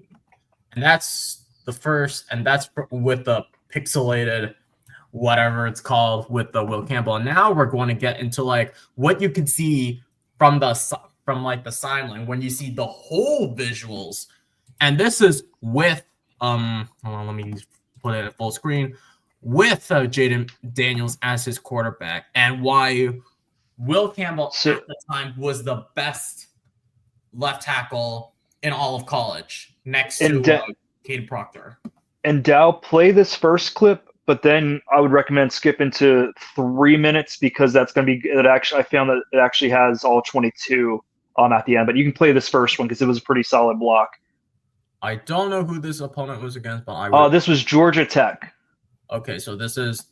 that's the first, and that's with the pixelated whatever it's called with the Will Campbell. And now we're going to get into like what you can see from the sideline when you see the whole visuals. And this is with hold on, let me put it at full screen, with Jaden Daniels as his quarterback, and why Will Campbell at the time was the best left tackle in all of college, next to Cade Proctor. And Dow, play this first clip, but then I would recommend skipping to 3 minutes because that's going to be it. Actually, I found that it actually has all 22 at the end, but you can play this first one because it was a pretty solid block. I don't know who this opponent was against, but this was Georgia Tech. Okay, so this is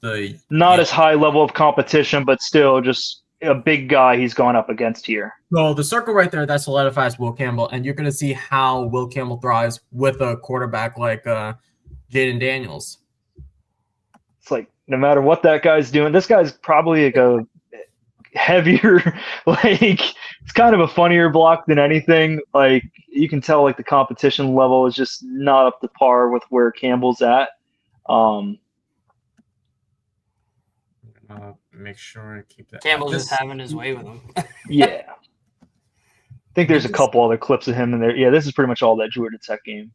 not as high level of competition, but still just a big guy he's gone up against here. So the circle right there, that solidifies Will Campbell, and you're going to see how Will Campbell thrives with a quarterback like Jaden Daniels. It's like no matter what that guy's doing, this guy's probably like a heavier, like it's kind of a funnier block than anything. Like you can tell like the competition level is just not up to par with where Campbell's at. Make sure I keep that. Campbell's just having his way with him. Yeah. I think there's a couple other clips of him in there. Yeah, this is pretty much all that Georgia Tech game.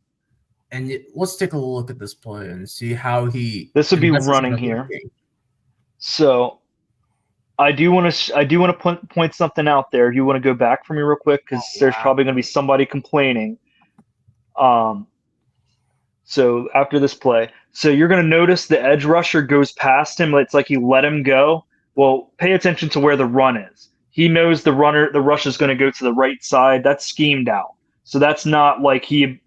And let's take a look at this play and see how he. This would be running here. So, I do want to point something out there. You want to go back for me real quick because there's probably going to be somebody complaining. So after this play, so you're going to notice the edge rusher goes past him. It's like he let him go. Well, pay attention to where the run is. He knows the rush is going to go to the right side. That's schemed out. So that's not like he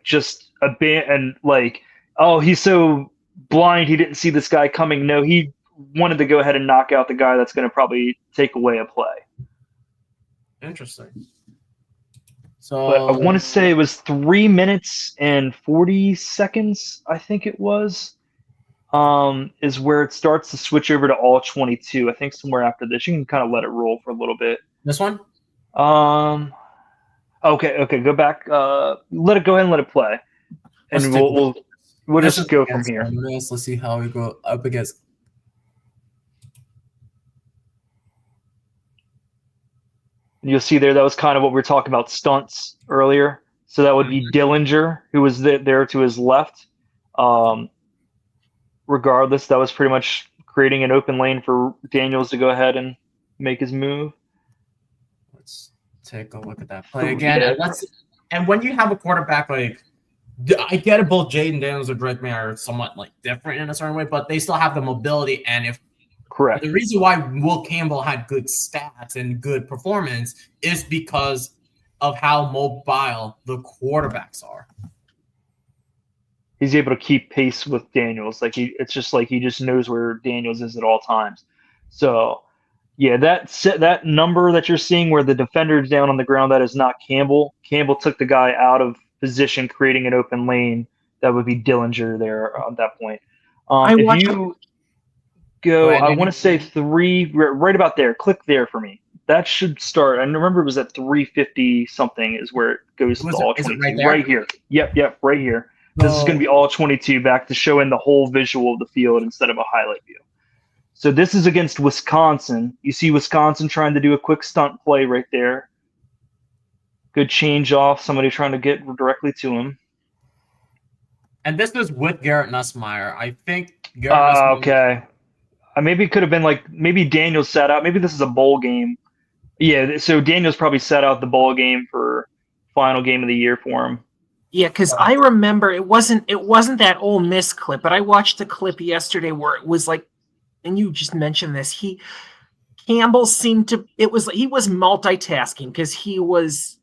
just a bit and like, oh, he's so blind he didn't see this guy coming. No, he wanted to go ahead and knock out the guy that's going to probably take away a play. Interesting. So but I want to say it was 3 minutes and 40 seconds, I think it was, is where it starts to switch over to all 22. I think somewhere after this. You can kind of let it roll for a little bit. This one? Okay, go back. Let it go ahead and let it play. And we'll just go from here. Let's see how we go up against. You'll see there, that was kind of what we were talking about, stunts earlier. So that would be Dillinger, who was there to his left. Regardless, that was pretty much creating an open lane for Daniels to go ahead and make his move. Let's take a look at that play again. And when you have a quarterback like, I get it, both Jaden Daniels and Drake May are somewhat like different in a certain way, but they still have the mobility. And if correct, the reason why Will Campbell had good stats and good performance is because of how mobile the quarterbacks are. He's able to keep pace with Daniels. It's just like he just knows where Daniels is at all times. So, yeah, that number that you're seeing where the defender's down on the ground, that is not Campbell. Campbell took the guy out of position, creating an open lane. That would be Dillinger there at that point. If you go, I want to say 3, right about there. Click there for me. That should start. I remember it was at 350 something is where it goes to all 22. Right here. Yep, right here. This is going to be all 22 back to showing the whole visual of the field instead of a highlight view. So this is against Wisconsin. You see Wisconsin trying to do a quick stunt play right there. Good change off. Somebody trying to get directly to him. And this is with Garrett Nussmeier. I think Garrett Nussmeier. Okay. Maybe it could have been like, maybe Daniels sat out. Maybe this is a bowl game. Yeah, so Daniels probably sat out the bowl game for final game of the year for him. Yeah, because I remember it wasn't that Ole Miss clip, but I watched a clip yesterday where it was like, and you just mentioned this, Campbell seemed to, he was multitasking because he was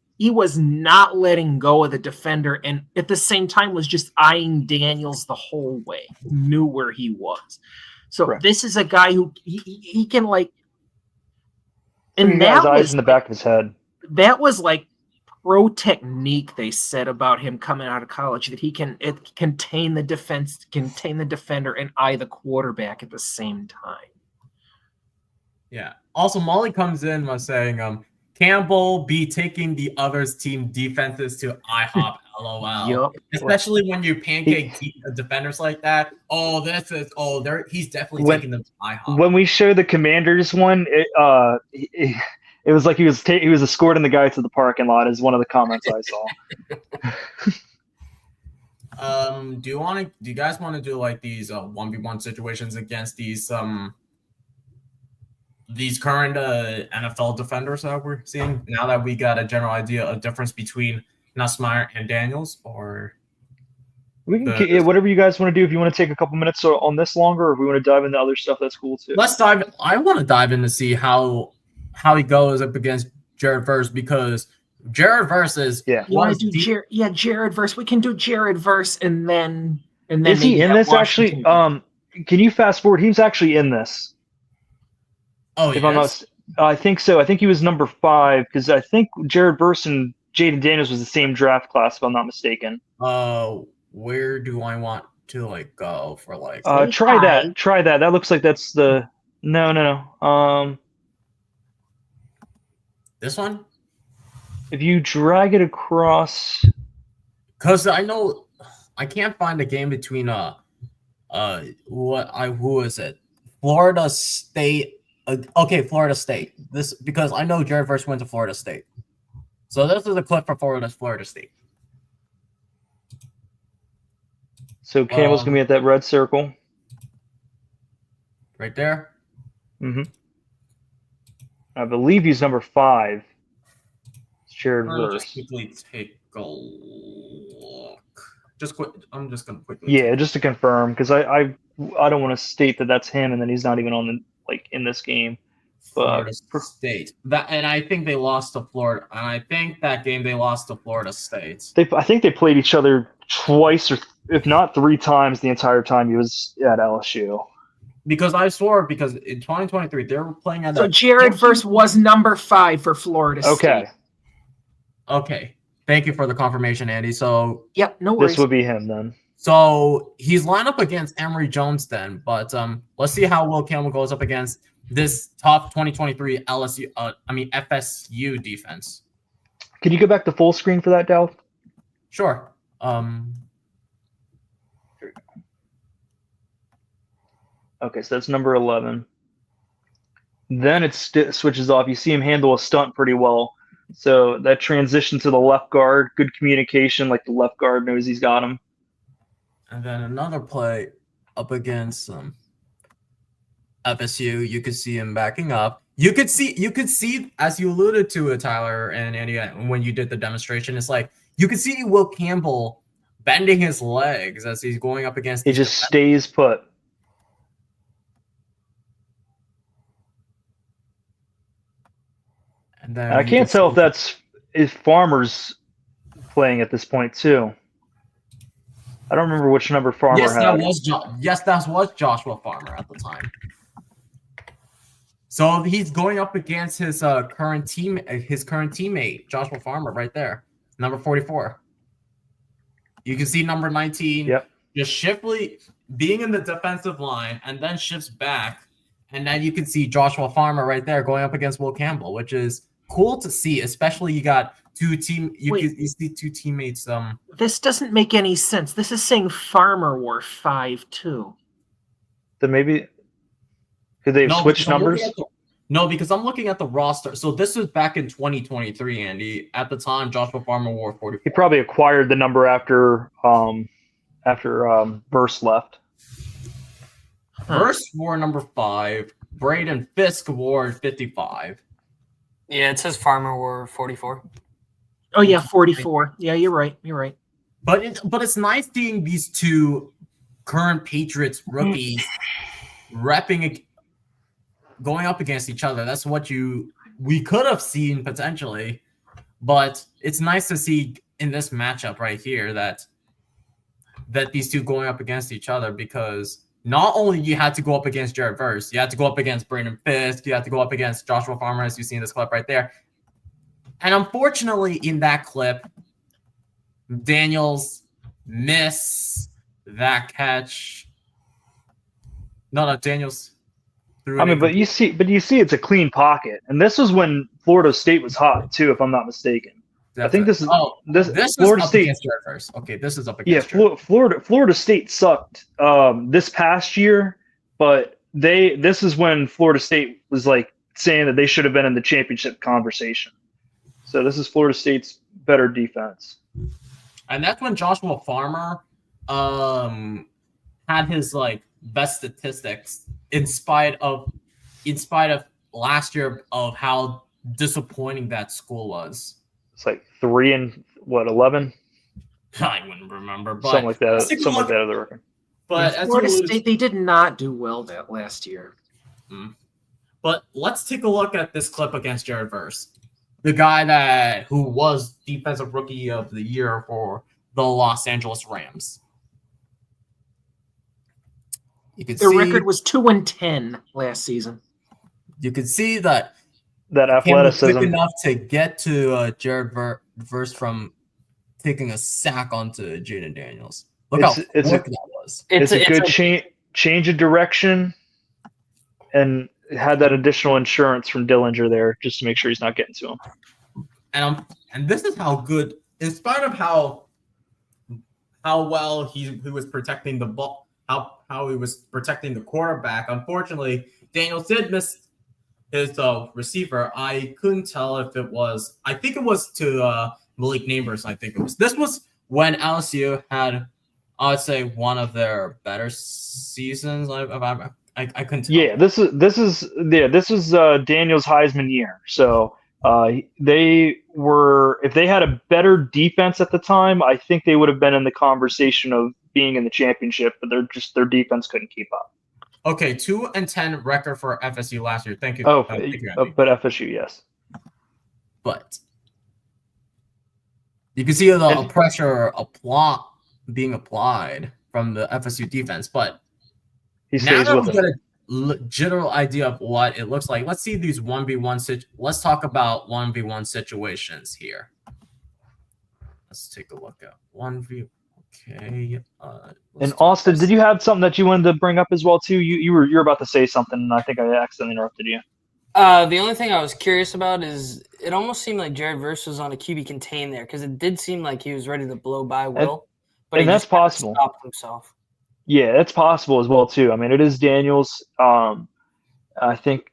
not letting go of the defender and at the same time was just eyeing Daniels the whole way, knew where he was. So Correct. This is a guy who he can like, And and he got his that eyes was in the back of his head. That was like pro technique they said about him coming out of college, that he can contain the defense, contain the defender, and eye the quarterback at the same time. Yeah. Also, Molly comes in by saying, Campbell be taking the other's team defenses to IHOP, LOL. Yup. Especially when you pancake defenders like that. He's definitely taking them to IHOP. When we show the Commanders one, it was like he was escorting the guy to the parking lot. Is one of the comments I saw. Do you guys want to do like these 1v1 situations against these current NFL defenders that we're seeing now that we got a general idea of difference between Nussmeier and Daniels? Or we can whatever you guys want to do. If you want to take a couple minutes on this longer, or if we want to dive into other stuff, that's cool too. Let's dive. I want to dive in to see how he goes up against Jared Verse, because Jared Verse is You want to do Jared Verse? We can do Jared Verse and then is he in this Washington. actually? Can you fast forward? He was actually in this. Oh, if I'm not, I think so. I think he was number 5 because I think Jared Verse and Jaden Daniels was the same draft class, if I'm not mistaken. Where do I want to like go for like? Try that. Try that. That looks like that's the no. This one. If you drag it across, because I know I can't find a game between who is it? Florida State. Okay, Florida State. This because I know Jared Verse went to Florida State. So this is a clip for Florida State. So Campbell's gonna be at that red circle. Right there. Mm-hmm. I believe he's number 5. It's Jared Verse. Just quickly take a look. I'm just gonna quickly. Yeah, just to confirm, because I don't want to state that that's him, and then he's not even on in this game. Florida State. And I think they lost to Florida. And I think that game they lost to Florida State. I think they played each other twice, or if not 3 times, the entire time he was at LSU. Because I swore, because in 2023 they were playing at. So Jared Verse was number 5 for Florida State. Okay. Thank you for the confirmation, Andy. So yep, no worries. This would be him then. So he's lined up against Emory Jones then, but let's see how Will Campbell goes up against this top 2023 FSU defense. Can you go back to full screen for that, Dal? Sure. Okay, so that's number 11. Then it switches off. You see him handle a stunt pretty well. So that transition to the left guard, good communication, like the left guard knows he's got him. And then another play up against FSU, you could see him backing up. You could see, as you alluded to it, Tyler and Andy, when you did the demonstration, it's like you could see Will Campbell bending his legs as he's going up against. He just stays put. And then I can't tell if Farmer's playing at this point too. I don't remember which number Farmer had. That was Joshua Farmer at the time. So he's going up against his current teammate, Joshua Farmer, right there, number 44. You can see number 19 just shiftly being in the defensive line and then shifts back. And then you can see Joshua Farmer right there going up against Will Campbell, which is cool to see, especially you got you see 2 teammates. This doesn't make any sense. This is saying Farmer wore 5 too. Then maybe Could they have No, switched because I'm looking numbers? at the- No, because I'm looking at the roster. So this was back in 2023, Andy. At the time, Joshua Farmer wore 44. He probably acquired the number after Verse left. Verse wore number 5. Braden Fisk wore 55. Yeah, it says Farmer wore 44. Oh yeah, 44. Yeah, you're right. You're right. But it's nice seeing these two current Patriots rookies going up against each other. That's what we could have seen potentially, but it's nice to see in this matchup right here that these two going up against each other, because not only you had to go up against Jared Verse, you had to go up against Brandon Fisk, you had to go up against Joshua Farmer, as you see in this clip right there. And unfortunately, in that clip, Daniels miss that catch. No, Daniels threw it. I mean, but you see it's a clean pocket, and this was when Florida State was hot too, if I'm not mistaken. I think this is this Florida is up State against Jared first. Okay, this is up Yeah, against Jared. Florida State sucked this past year, but this is when Florida State was like saying that they should have been in the championship conversation. So this is Florida State's better defense. And that's when Joshua Farmer had his like best statistics in spite of last year of how disappointing that school was. It's like 3-11? I wouldn't remember, but Something like that. Something like that of the record. But Yeah, as Florida you alluded- State, they did not do well that last year. But let's take a look at this clip against Jared Verse, the guy who was Defensive Rookie of the Year for the Los Angeles Rams. You can Their see record was 2-10 last season. you can see that That Campbell was quick athleticism. enough to get to Jared Verse from taking a sack onto Jaden Daniels. Look how quick that was. It's a good change of direction, and had that additional insurance from Dillinger there just to make sure he's not getting to him. And this is how good, in spite of how well he was protecting the ball, how he was protecting the quarterback. Unfortunately, Daniels did miss his receiver. I couldn't tell if it was. I think it was to Malik Neighbors. I think it was. This was when LSU had, I would say, one of their better seasons. I couldn't tell. Yeah, this is Daniel's Heisman year. So they were, if they had a better defense at the time, I think they would have been in the conversation of being in the championship, but their defense couldn't keep up. Okay, 2-10 record for FSU last year. Thank you. Oh, thank you, Andy. but FSU, yes. But you can see the pressure being applied from the FSU defense. But He now stays that with we it. get a general idea of what it looks like, let's see these 1v1 let's talk about 1v1 situations here. Let's take a look at 1v. Okay. And Austin, did you have something that you wanted to bring up as well too? You're about to say something, and I think I accidentally interrupted you. The only thing I was curious about is it almost seemed like Jared Verse was on a QB contain there, because it did seem like he was ready to blow by Will, but and he that's just kinda possible. stopped himself. Yeah, it's possible as well too. I mean, it is Daniels. I think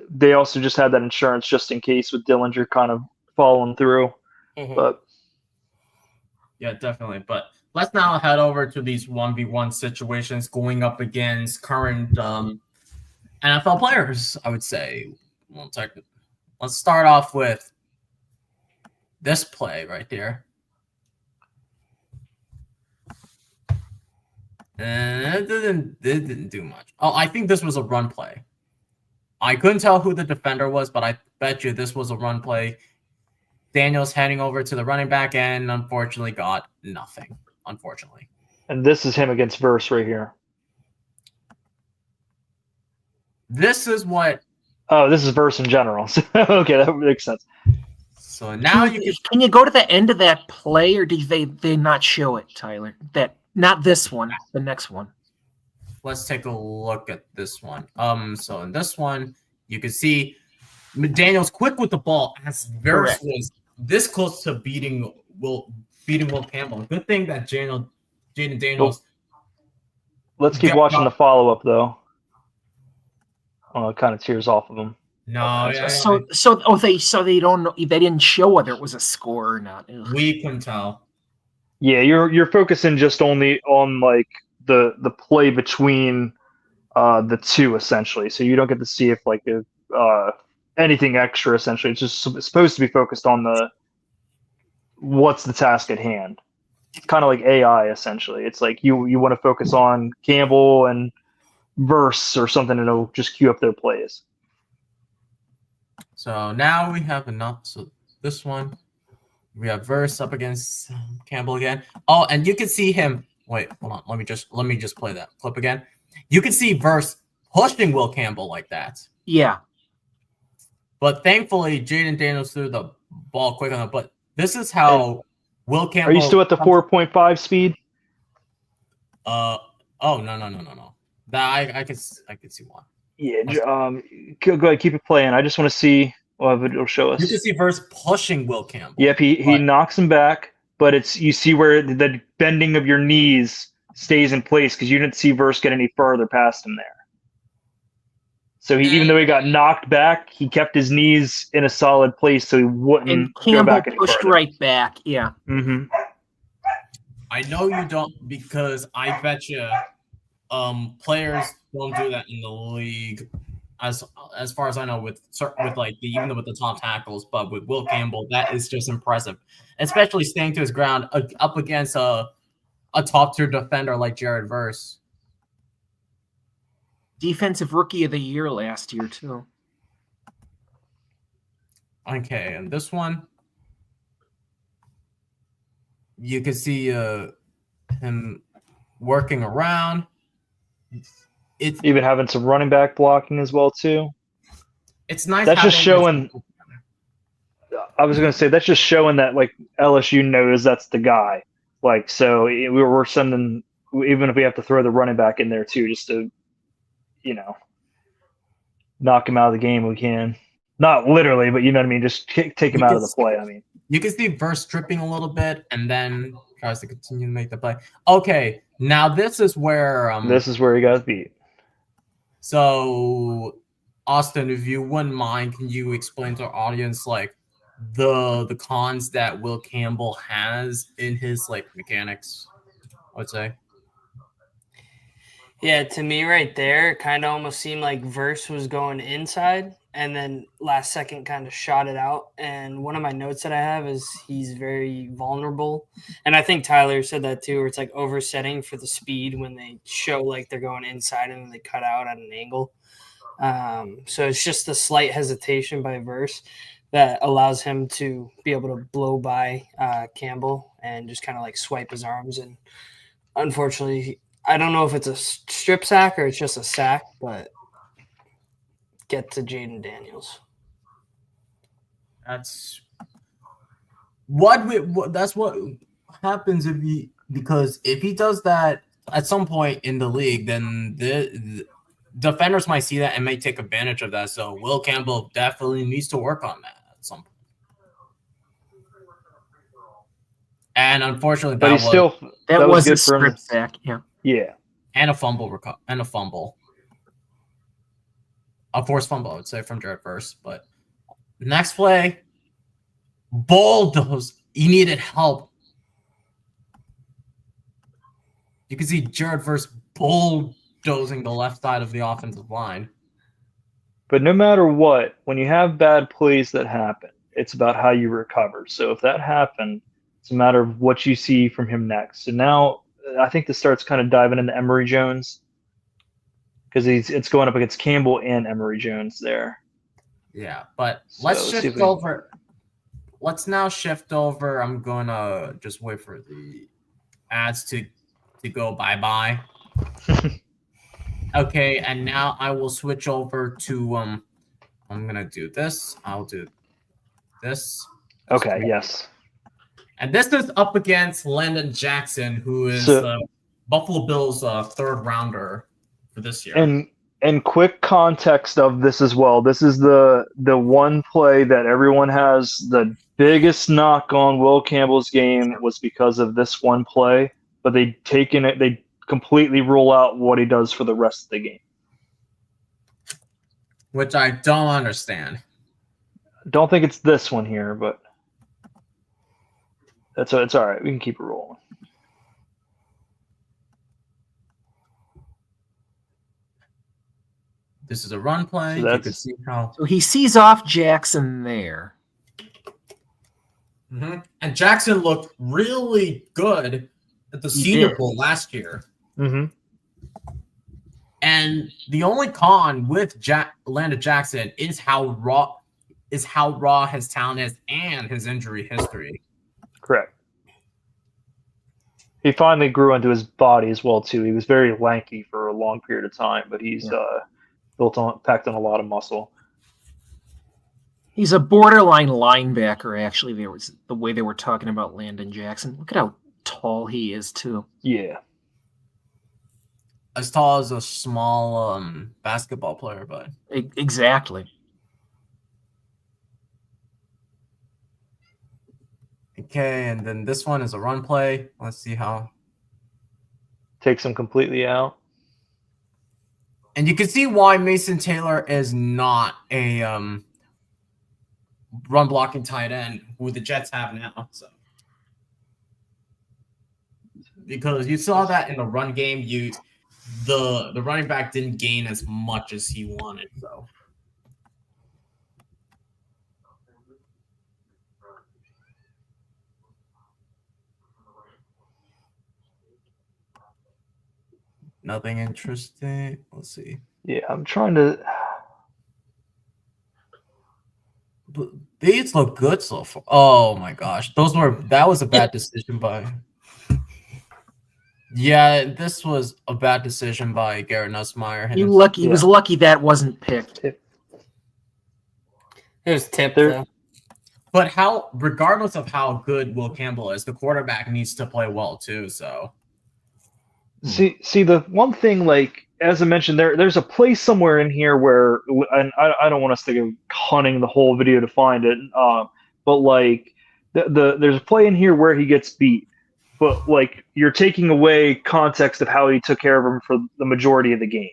they also just had that insurance just in case with Dillinger kind of following through. Mhm. But yeah, definitely. But let's now head over to these 1v1 situations going up against current NFL players, I would say. Let's start off with this play right here. And it didn't do much. Oh, I think this was a run play. I couldn't tell who the defender was, but I bet you this was a run play. Daniels heading over to the running back and unfortunately got nothing. Unfortunately. and this is him against Verse right here. This is what. Oh, this is Verse in general. So, okay, that makes sense. So now you Can you go to the end of that play, or do they not show it, Tyler? Not this one, the next one. let's take a look at this one. So in this one, you can see Daniels quick with the ball as Verse was this close to beating Will Campbell. Good thing that Jaden Daniels. Let's keep Yeah, watching the follow-up, though. kind of tears off of him. No, yeah, They don't know, they didn't show whether it was a score or not. Ugh. we can tell. Yeah, you're focusing just only on like the play between the two essentially. So you don't get to see if like anything extra essentially. It's just supposed to be focused on what's the task at hand. It's kind of like AI essentially. It's like you want to focus on Campbell and Verse or something, and it'll just queue up their plays. So now we have enough. So this one, we have Verse up against Campbell again. Oh, and you can see him. Wait, hold on. Let me just play that clip again. You can see Verse pushing Will Campbell like that. Yeah. But thankfully, Jaden Daniels threw the ball quick on it. But this is how Will Campbell. Are you still at the 4.5 speed? Oh no. That I can see one. Yeah. Go ahead, keep it playing. I just want to see. Well, it'll show us. You can see Verse pushing Will Campbell. Yep, he knocks him back, but you see where the bending of your knees stays in place because you didn't see Verse get any further past him there. So even though he got knocked back, he kept his knees in a solid place so he wouldn't And go Campbell back any pushed further. right back. Yeah. Mm-hmm. I know you don't because I bet you players don't do that in the league as far as I know with like even with the top tackles, but with Will Campbell, that is just impressive, especially staying to his ground up against a top tier defender like Jared Verse. Defensive Rookie of the Year last year too. Okay, and this one, you can see him working around. It's Even having some running back blocking as well too. It's nice. That's just showing. I was going to say that's just showing that like LSU knows that's the guy. Like so, we're sending even if we have to throw the running back in there too, just to knock him out of the game. We can not literally, but you know what I mean. Just take him out of the play. I mean, you can see Verse tripping a little bit and then tries to continue to make the play. Okay, now this is where he got beat. So, Austin, if you wouldn't mind, can you explain to our audience like the cons that Will Campbell has in his like mechanics? I would say. Yeah, to me right there, it kind of almost seemed like Verse was going inside and then last second kind of shot it out. And one of my notes that I have is he's very vulnerable. And I think Tyler said that too, where it's like oversetting for the speed when they show like they're going inside and then they cut out at an angle. So it's just a slight hesitation by Verse that allows him to be able to blow by Campbell and just kind of like swipe his arms. And unfortunately, I don't know if it's a strip sack or it's just a sack, but get to Jaden Daniels. That's what happens because if he does that at some point in the league, then the defenders might see that and may take advantage of that. So Will Campbell definitely needs to work on that at some point. And unfortunately, but that was good a for him. strip sack. Yeah. Yeah. And a fumble. A forced fumble, I would say, from Jared Verse. But next play, bulldoze. He needed help. You can see Jared Verse bulldozing the left side of the offensive line. But no matter what, when you have bad plays that happen, it's about how you recover. So if that happened, it's a matter of what you see from him next. And now I think this starts kind of diving into Emory Jones because it's going up against Campbell and Emory Jones there. Yeah, but let's shift over. Let's now shift over. I'm going to just wait for the ads to go bye-bye. Okay, and now I will switch over to I'm going to do this. I'll do this. Okay, yes. And this is up against Landon Jackson, who is the Buffalo Bills' third rounder for this year. And quick context of this as well. This is the one play that everyone has the biggest knock on Will Campbell's game was because of this one play, but they completely rule out what he does for the rest of the game. which I don't understand. Don't think it's this one here, but it's all right. We can keep it rolling. This is a run play. So You could that's- see how. So he sees off Jackson there. And Jackson looked really good at the He Senior did. Bowl last year. Mm-hmm. And the only con with Landon Jackson is how raw his talent is and his injury history. Correct. He finally grew into his body as well too. He was very lanky for a long period of time, but he's packed on a lot of muscle. He's a borderline linebacker, actually. There was the way they were talking about Landon Jackson. Look at how tall he is, too. Yeah. As tall as a small basketball player, but Exactly. okay. And then this one is a run play. Let's see how. Takes him completely out. And you can see why Mason Taylor is not a run blocking tight end who the Jets have now. So because you saw that in the run game, the running back didn't gain as much as he wanted. So nothing interesting. Let's see. Yeah, I'm trying to. But these look good so far. Oh my gosh, that was a bad decision by. Yeah, this was a bad decision by Garrett Nussmeier. He was lucky that wasn't picked. It was tipped, There- though. But regardless of how good Will Campbell is, the quarterback needs to play well too. So See the one thing, like as I mentioned, there's a place somewhere in here where, and I don't want us to go hunting the whole video to find it, but like there's a play in here where he gets beat, but like you're taking away context of how he took care of him for the majority of the game.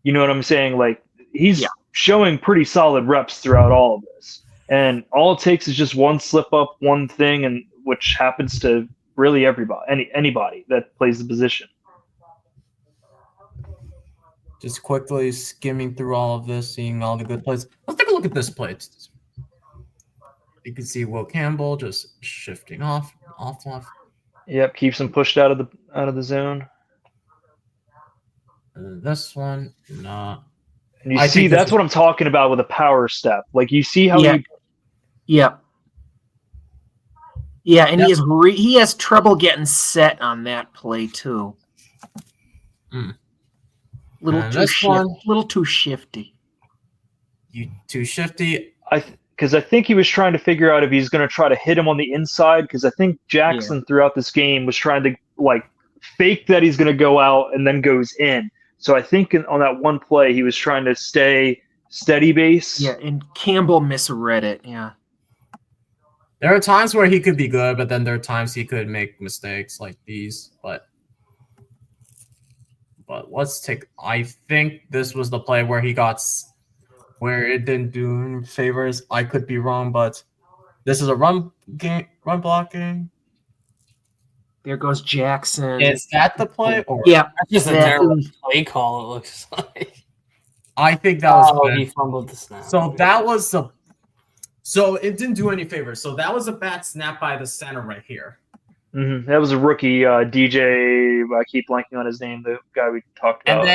You know what I'm saying? Like he's showing pretty solid reps throughout all of this, and all it takes is just one slip up, one thing, and which happens to really anybody that plays the position. just quickly skimming through all of this, seeing all the good plays. Let's take a look at this play. You can see Will Campbell just shifting off. Yep, keeps him pushed out of the zone. This one, no. And you I see, think this that's is- what I'm talking about with a power step. Like you see how Yeah. he Yeah. Yeah, and he has trouble getting set on that play too. Mm. Little And too this one- little too shifty. You too shifty. because I think he was trying to figure out if he's going to try to hit him on the inside. Because I think Jackson throughout this game was trying to like fake that he's going to go out and then goes in. So I think on that one play he was trying to stay steady base. Yeah, and Campbell misread it. Yeah. There are times where he could be good, but then there are times he could make mistakes like these. But let's take. I think this was the play where where it didn't do him favors. I could be wrong, but this is a run blocking. There goes Jackson. Is that the play? Or Yeah. That's just a Yeah. terrible play call, it looks like. I think that was. He fumbled the snap. So that was the. So it didn't do any favors. So that was a bad snap by the center right here. Mm-hmm. That was a rookie, DJ. I keep blanking on his name. The guy we talked about.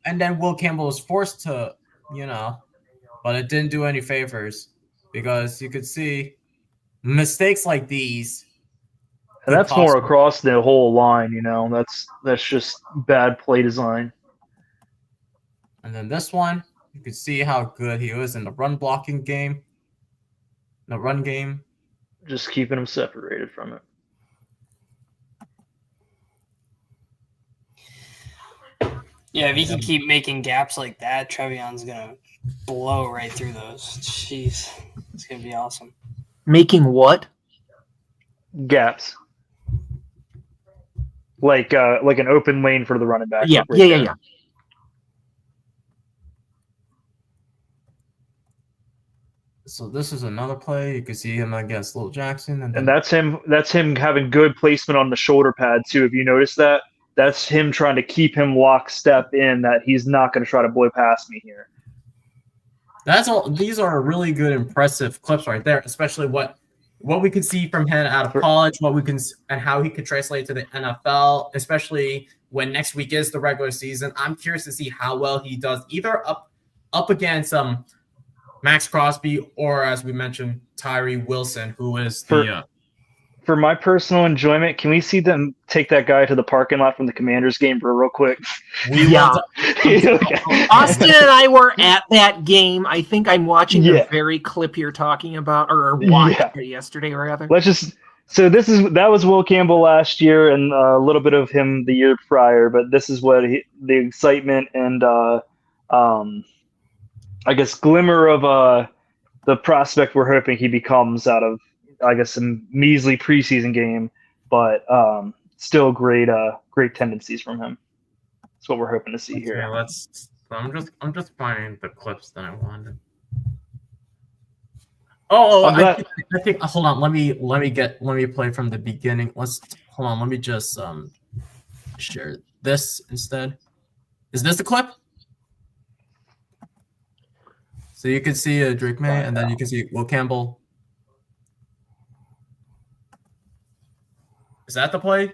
And then Will Campbell was forced to, but it didn't do any favors because you could see mistakes like these. And that's more across the whole line. That's just bad play design. And then this one, you could see how good he was in the run blocking game. The run game. Just keeping him separated from it. Yeah, if he can keep making gaps like that, Trevion's gonna blow right through those. Jeez, it's gonna be awesome. Making what? Gaps. Like an open lane for the running back. Yeah, right yeah, there. yeah. So this is another play. You can see him against Lil Jackson, and And that's him. That's him having good placement on the shoulder pad too. If you notice that, that's him trying to keep him lockstep in that he's not going to try to blow past me here. that's all. These are really good, impressive clips right there, especially what we can see from him out of college, what we can and how he could translate to the NFL, especially when next week is the regular season. I'm curious to see how well he does, either up against Max Crosby or, as we mentioned, Tyree Wilson, who is the. For my personal enjoyment, can we see them take that guy to the parking lot from the Commanders game real quick? Yeah. Austin and I were at that game. I think I'm watching the very clip you're talking about, or watched it yesterday, rather. So that was Will Campbell last year, and a little bit of him the year prior. But this is what the excitement and I guess glimmer of the prospect we're hoping he becomes out of, I guess, some measly preseason game, but still great tendencies from him. That's what we're hoping to see here. Yeah, I'm just finding the clips that I wanted. I think hold on. Let me play from the beginning. Hold on. Let me just share this instead. Is this the clip? So you can see Drake May, and then you can see Will Campbell. Is that the play?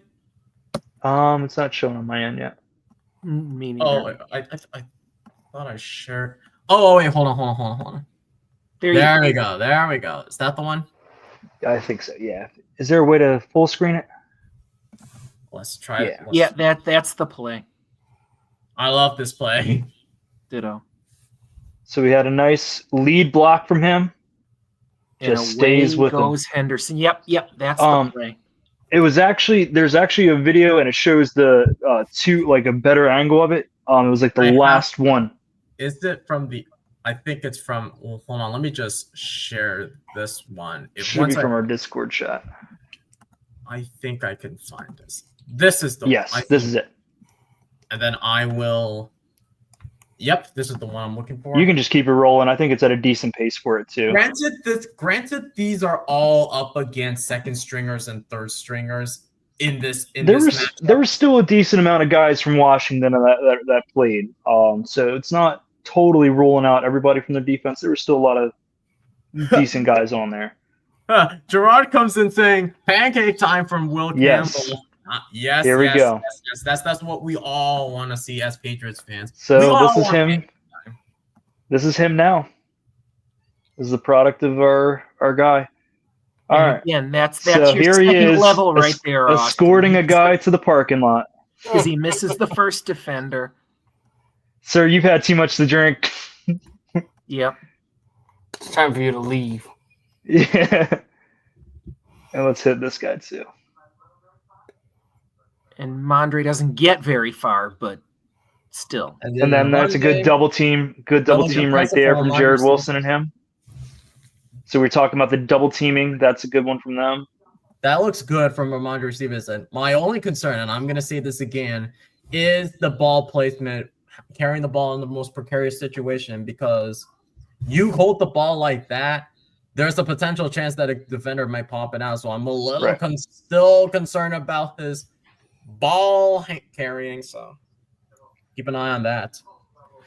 It's not showing on my end yet. Me neither. I thought I shared. Oh wait, hold on. There we go. Is that the one? I think so. Yeah. Is there a way to full screen it? Let's try it. Yeah, that's the play. I love this play. Ditto. So we had a nice lead block from him. Just stays with him. Goes Henderson. Yep, that's the play. There's actually a video, and it shows the a better angle of it. It was like the last one. Is it from the? I think it's from. Well, hold on. Let me just share this one. It should be from our Discord chat. I think I can find this. This is the. Yes, this is it. And then I will. Yep, this is the one I'm looking for. You can just keep it rolling. I think it's at a decent pace for it too. Granted, these are all up against second stringers and third stringers in this. There was still a decent amount of guys from Washington that played. So it's not totally rolling out everybody from the defense. There was still a lot of decent guys on there. Gerard comes in saying pancake time from Will Yes. Campbell. Yes. Here we go. Yes. That's what we all want to see as Patriots fans. So this is him. This is him now. This is the product of our guy. All right. Again, that's so your second level right there. Escorting a guy to the parking lot because he misses the first defender. Sir, you've had too much to drink. Yep. It's time for you to leave. Yeah. And let's hit this guy too. And Mondre doesn't get very far, but still. And then that's a good double team right there from Jared Wilson and him. So we're talking about the double teaming. That's a good one from them. That looks good from Ramondre Stevenson. My only concern, and I'm going to say this again, is the ball placement, carrying the ball in the most precarious situation, because you hold the ball like that, there's a potential chance that a defender might pop it out. So I'm a little still concerned about his ball carrying, so keep an eye on that.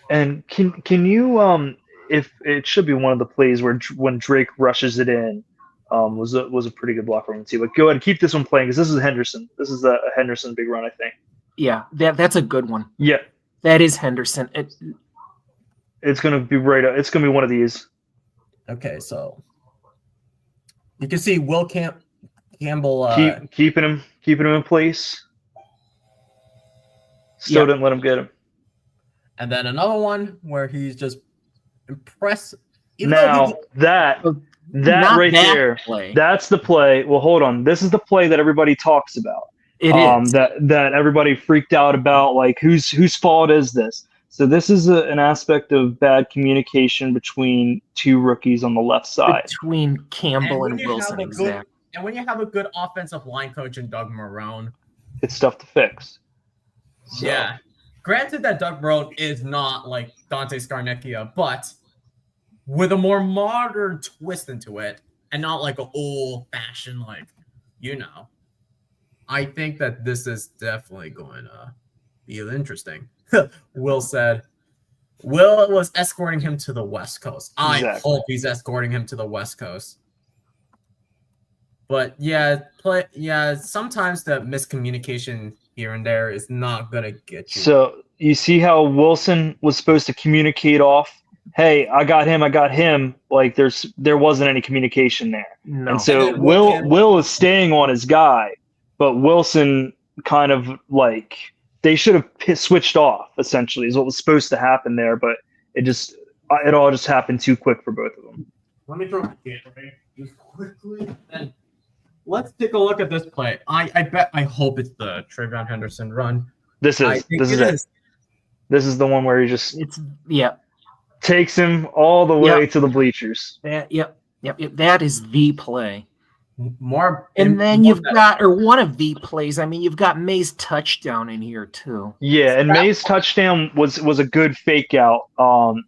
And can you if it should be one of the plays where when Drake rushes it in was a pretty good block from him too. But go ahead and keep this one playing because this is Henderson. This is a Henderson big run, I think. Yeah, that's a good one. Yeah, that is Henderson. It's gonna be it's gonna be one of these. Okay, so you can see Will Campbell keeping him in place. Still didn't let him get him. And then another one where he's just impressive. Now that right there, that's the play. Well, hold on. This is the play that everybody talks about. It is that everybody freaked out about. Like whose fault is this? So this is an aspect of bad communication between two rookies on the left side. Between Campbell and Wilson, exactly. And when you have a good offensive line coach in Doug Marrone, it's tough to fix. So. Yeah. Granted that Doug Marrone is not like Dante Scarnecchia, but with a more modern twist into it, and not like an old-fashioned, like, you know. I think that this is definitely going to be interesting. Will said, Will was escorting him to the West Coast. I Exactly. hope he's escorting him to the West Coast. But yeah, sometimes the miscommunication here and there is not gonna get you. So you see how Wilson was supposed to communicate off, hey, I got him. Like there wasn't any communication there. No. And so And then Will is staying on his guy, but Wilson kind of like they should have switched off essentially is what was supposed to happen there, but it all just happened too quick for both of them. Let me throw it just quickly. And let's take a look at this play. I hope it's the Travion Henderson run. This is it. This is the one where he just takes him all the way to the bleachers. Yep. That is the play. And then you've got, or one of the plays. I mean, you've got May's touchdown in here too. Yeah, and May's touchdown was a good fake out,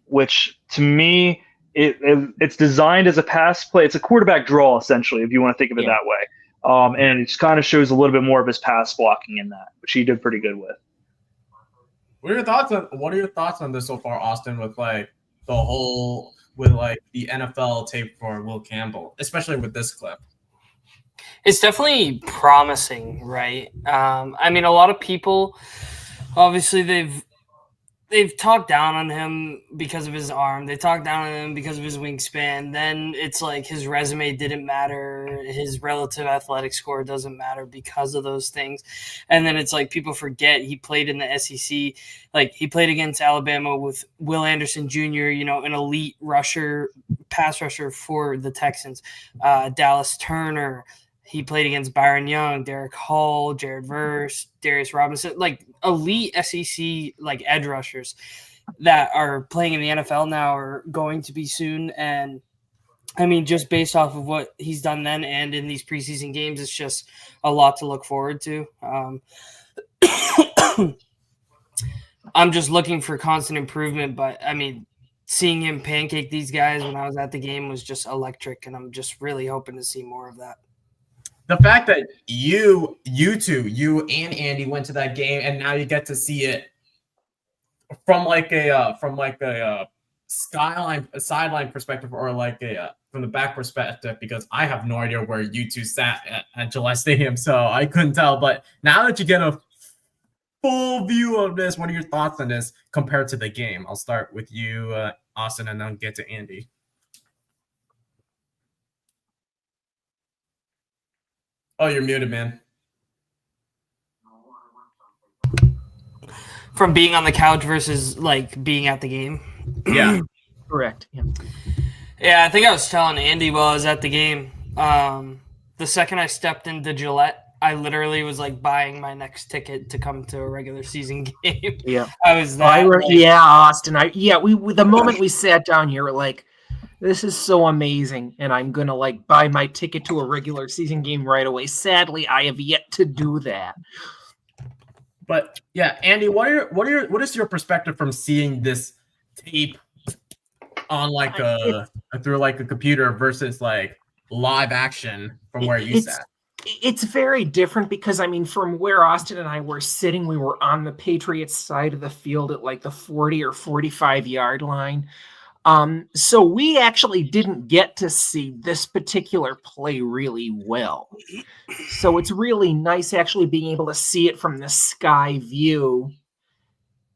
which to me it's designed as a pass play. It's a quarterback draw essentially, if you want to think of it that way. And it just kind of shows a little bit more of his pass blocking in that, which he did pretty good with. What are your thoughts on this so far, Austin? With like the NFL tape for Will Campbell, especially with this clip. It's definitely promising, right? I mean, a lot of people, obviously, they've talked down on him because of his arm. They talked down on him because of his wingspan. Then it's like his resume didn't matter. His relative athletic score doesn't matter because of those things. And then it's like people forget he played in the SEC. Like he played against Alabama with Will Anderson Jr., an elite pass rusher for the Texans. Dallas Turner. He played against Byron Young, Derek Hall, Jared Verse, Darius Robinson, like elite SEC like edge rushers that are playing in the NFL now or going to be soon. And I mean, just based off of what he's done then and in these preseason games, it's just a lot to look forward to. I'm just looking for constant improvement, but I mean, seeing him pancake these guys when I was at the game was just electric, and I'm just really hoping to see more of that. The fact that you and Andy went to that game, and now you get to see it from a sideline perspective, or from the back perspective, because I have no idea where you two sat at Gillette Stadium, so I couldn't tell. But now that you get a full view of this, what are your thoughts on this compared to the game? I'll start with you, Austin, and then get to Andy. Oh, you're muted, man. From being on the couch versus like being at the game. Yeah. Correct. Yeah, I think I was telling Andy while I was at the game. The second I stepped into Gillette, I literally was like buying my next ticket to come to a regular season game. Yeah. I was Austin. The moment we sat down here, we're like, this is so amazing, and I'm gonna like buy my ticket to a regular season game right away. Sadly, I have yet to do that. But yeah, Andy, what is your perspective from seeing this tape on through like a computer versus like live action from where you sat? It's very different because, I mean, from where Austin and I were sitting, we were on the Patriots side of the field at like the 40 or 45 yard line. So we actually didn't get to see this particular play really well. So it's really nice actually being able to see it from the sky view.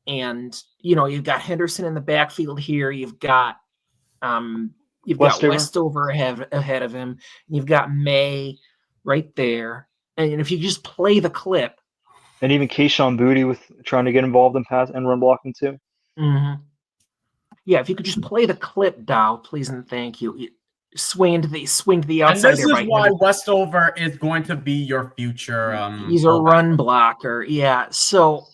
And, you've got Henderson in the backfield here. You've got Westover ahead of him. You've got May right there. And if you just play the clip. And even Kayshon Boutte with trying to get involved in pass and run blocking too. Mm-hmm. Yeah, if you could just play the clip, Dow, please and thank you. Swing to the outside. And this is why Westover is going to be your future. He's a run blocker. Yeah, so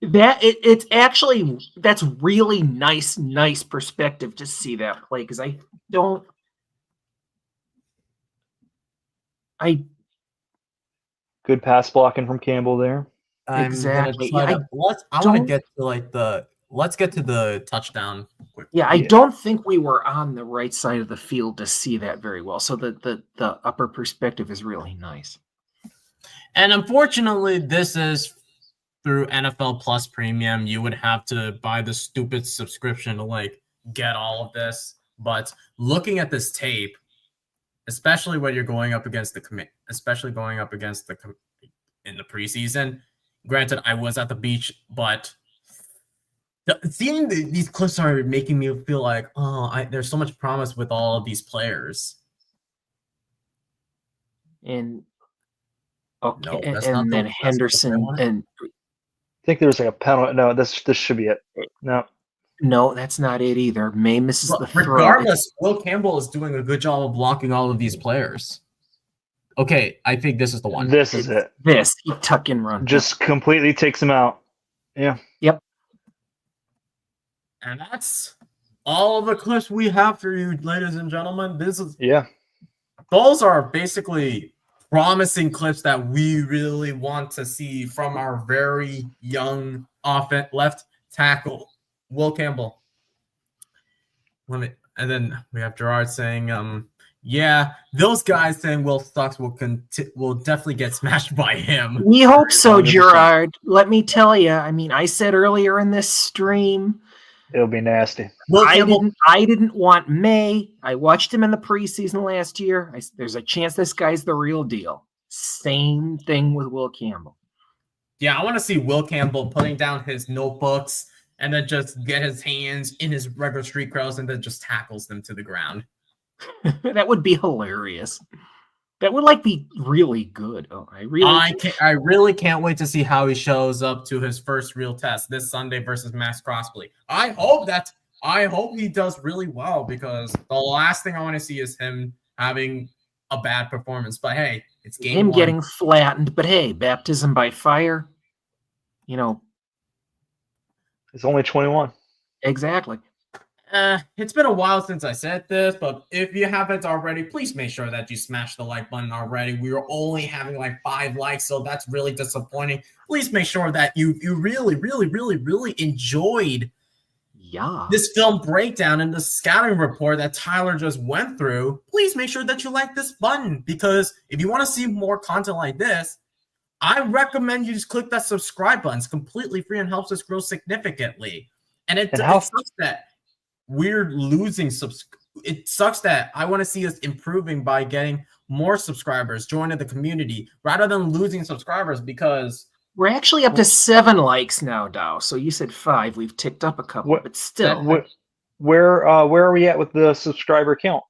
that it's actually that's really nice perspective to see that play because good pass blocking from Campbell there. I'm exactly. I want to get to like the let's get to the touchdown. Yeah, I don't think we were on the right side of the field to see that very well. So the upper perspective is really nice. And unfortunately, this is through NFL Plus Premium. You would have to buy the stupid subscription to like get all of this. But looking at this tape, especially when you're going up against in the preseason. Granted, I was at the beach, but seeing these clips are making me feel like, there's so much promise with all of these players. And okay, No, and then Henderson and I think there's like a penalty. No, this should be it. No, that's not it either. May misses the throw. Regardless, Will Campbell is doing a good job of blocking all of these players. Okay, I think this is the one. This is it. This he tuck and run. Just completely takes him out. Yeah. Yep. And that's all of the clips we have for you, ladies and gentlemen. Those are basically promising clips that we really want to see from our very young left tackle, Will Campbell. And then we have Gerard saying, yeah, those guys saying Will sucks will definitely get smashed by him. We hope so, Gerard. Let me tell you. I mean, I said earlier in this stream, it'll be nasty. I didn't want May. I watched him in the preseason last year. There's a chance this guy's the real deal. Same thing with Will Campbell. Yeah, I want to see Will Campbell putting down his notebooks and then just get his hands in his regular street crowds and then just tackles them to the ground. That would be hilarious. That would be really good. I really can't wait to see how he shows up to his first real test this Sunday versus Max Crosby. I hope he does really well, because the last thing I want to see is him having a bad performance. But hey, it's game one. Getting flattened. But hey, baptism by fire. It's only 21. Exactly. It's been a while since I said this, but if you haven't already, please make sure that you smash the like button already. We are only having 5 likes, so that's really disappointing. Please make sure that you really, really, really, really enjoyed this film breakdown and the scouting report that Tyler just went through. Please make sure that you like this button, because if you want to see more content like this, I recommend you just click that subscribe button. It's completely free and helps us grow significantly. And it sucks that we're losing it sucks that I want to see us improving by getting more subscribers, joining the community, rather than losing subscribers, because we're actually up to 7 likes now, Dow. So you said 5. We've ticked up a couple, but still. Where are we at with the subscriber count?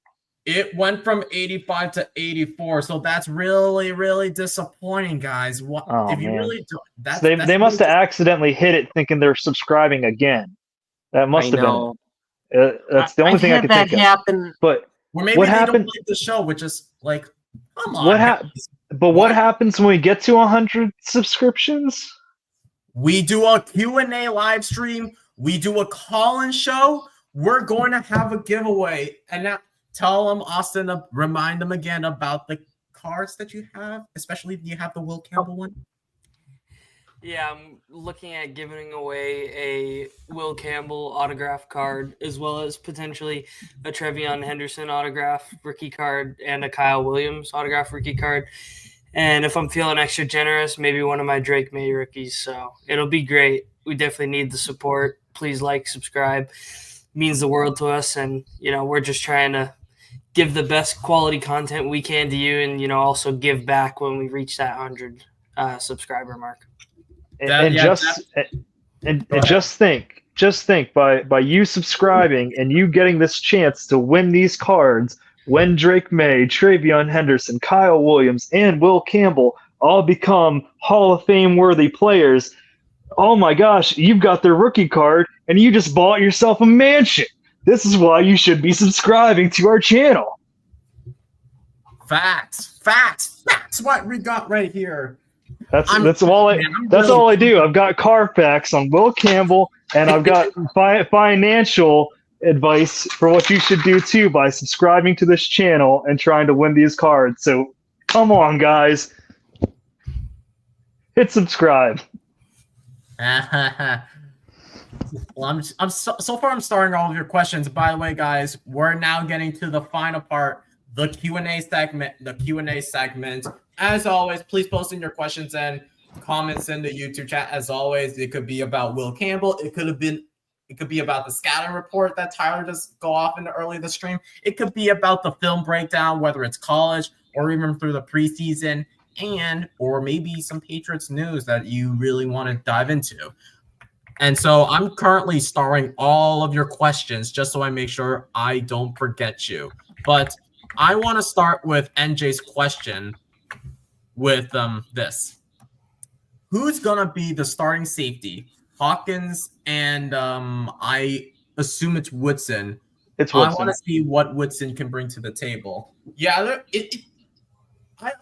It went from 85 to 84, so that's really, really disappointing, guys. If you really do, they must have accidentally hit it thinking they're subscribing again. That must have been. That's the only thing I could think of. Happen. But maybe what they happened? don't like the show, which is come on. What happens when we get to 100 subscriptions? We do a Q&A live stream. We do a call-in show. We're going to have a giveaway. And now tell them, Austin, remind them again about the cards that you have, especially if you have the Will Campbell one. Yeah, I'm looking at giving away a Will Campbell autograph card, as well as potentially a Trevion Henderson autograph rookie card and a Kyle Williams autograph rookie card. And if I'm feeling extra generous, maybe one of my Drake May rookies. So it'll be great. We definitely need the support. Please subscribe. It means the world to us. And, we're just trying to give the best quality content we can to you, and, also give back when we reach that 100 subscriber mark. Just think by you subscribing and you getting this chance to win these cards when Drake May, Travion Henderson, Kyle Williams, and Will Campbell all become Hall of Fame worthy players. Oh my gosh, you've got their rookie card and you just bought yourself a mansion. This is why you should be subscribing to our channel. Facts. What we got right here. That's all I do. I've got Carfax on Will Campbell, and I've got financial advice for what you should do too by subscribing to this channel and trying to win these cards. So come on, guys, hit subscribe. Well, I'm so far I'm starting all of your questions. By the way, guys, we're now getting to the final part, the Q&A segment. The Q&A segment. As always, please post in your questions and comments in the YouTube chat. As always, it could be about Will Campbell. It could be about the scouting report that Tyler just go off in the early of the stream. It could be about the film breakdown, whether it's college or even through the preseason, or maybe some Patriots news that you really want to dive into. And so I'm currently starring all of your questions just so I make sure I don't forget you. But I want to start with NJ's question with this. Who's going to be the starting safety? Hawkins and I assume it's Woodson. It's I want Woodson. to see what Woodson can bring to the table. Yeah, I'm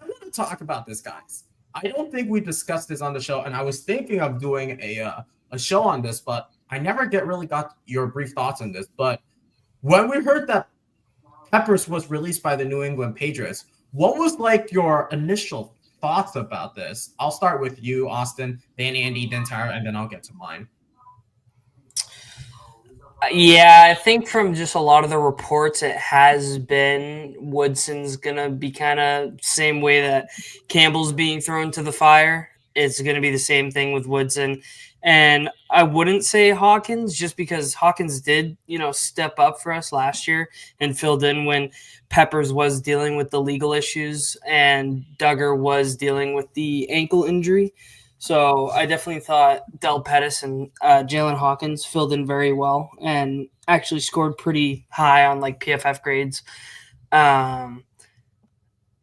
going to talk about this, guys. I don't think we discussed this on the show, and I was thinking of doing a show on this, but I never got your brief thoughts on this. But when we heard that Peppers was released by the New England Patriots, what was like your initial thoughts about this? I'll start with you, Austin, then Andy, then Tyler, and then I'll get to mine. Yeah, I think from just a lot of the reports, it has been Woodson's gonna be kind of same way that Campbell's being thrown to the fire. It's gonna be the same thing with Woodson, and I wouldn't say Hawkins just because Hawkins did, step up for us last year and filled in when Peppers was dealing with the legal issues and Duggar was dealing with the ankle injury. So I definitely thought Del Pettis and Jalen Hawkins filled in very well and actually scored pretty high on like PFF grades.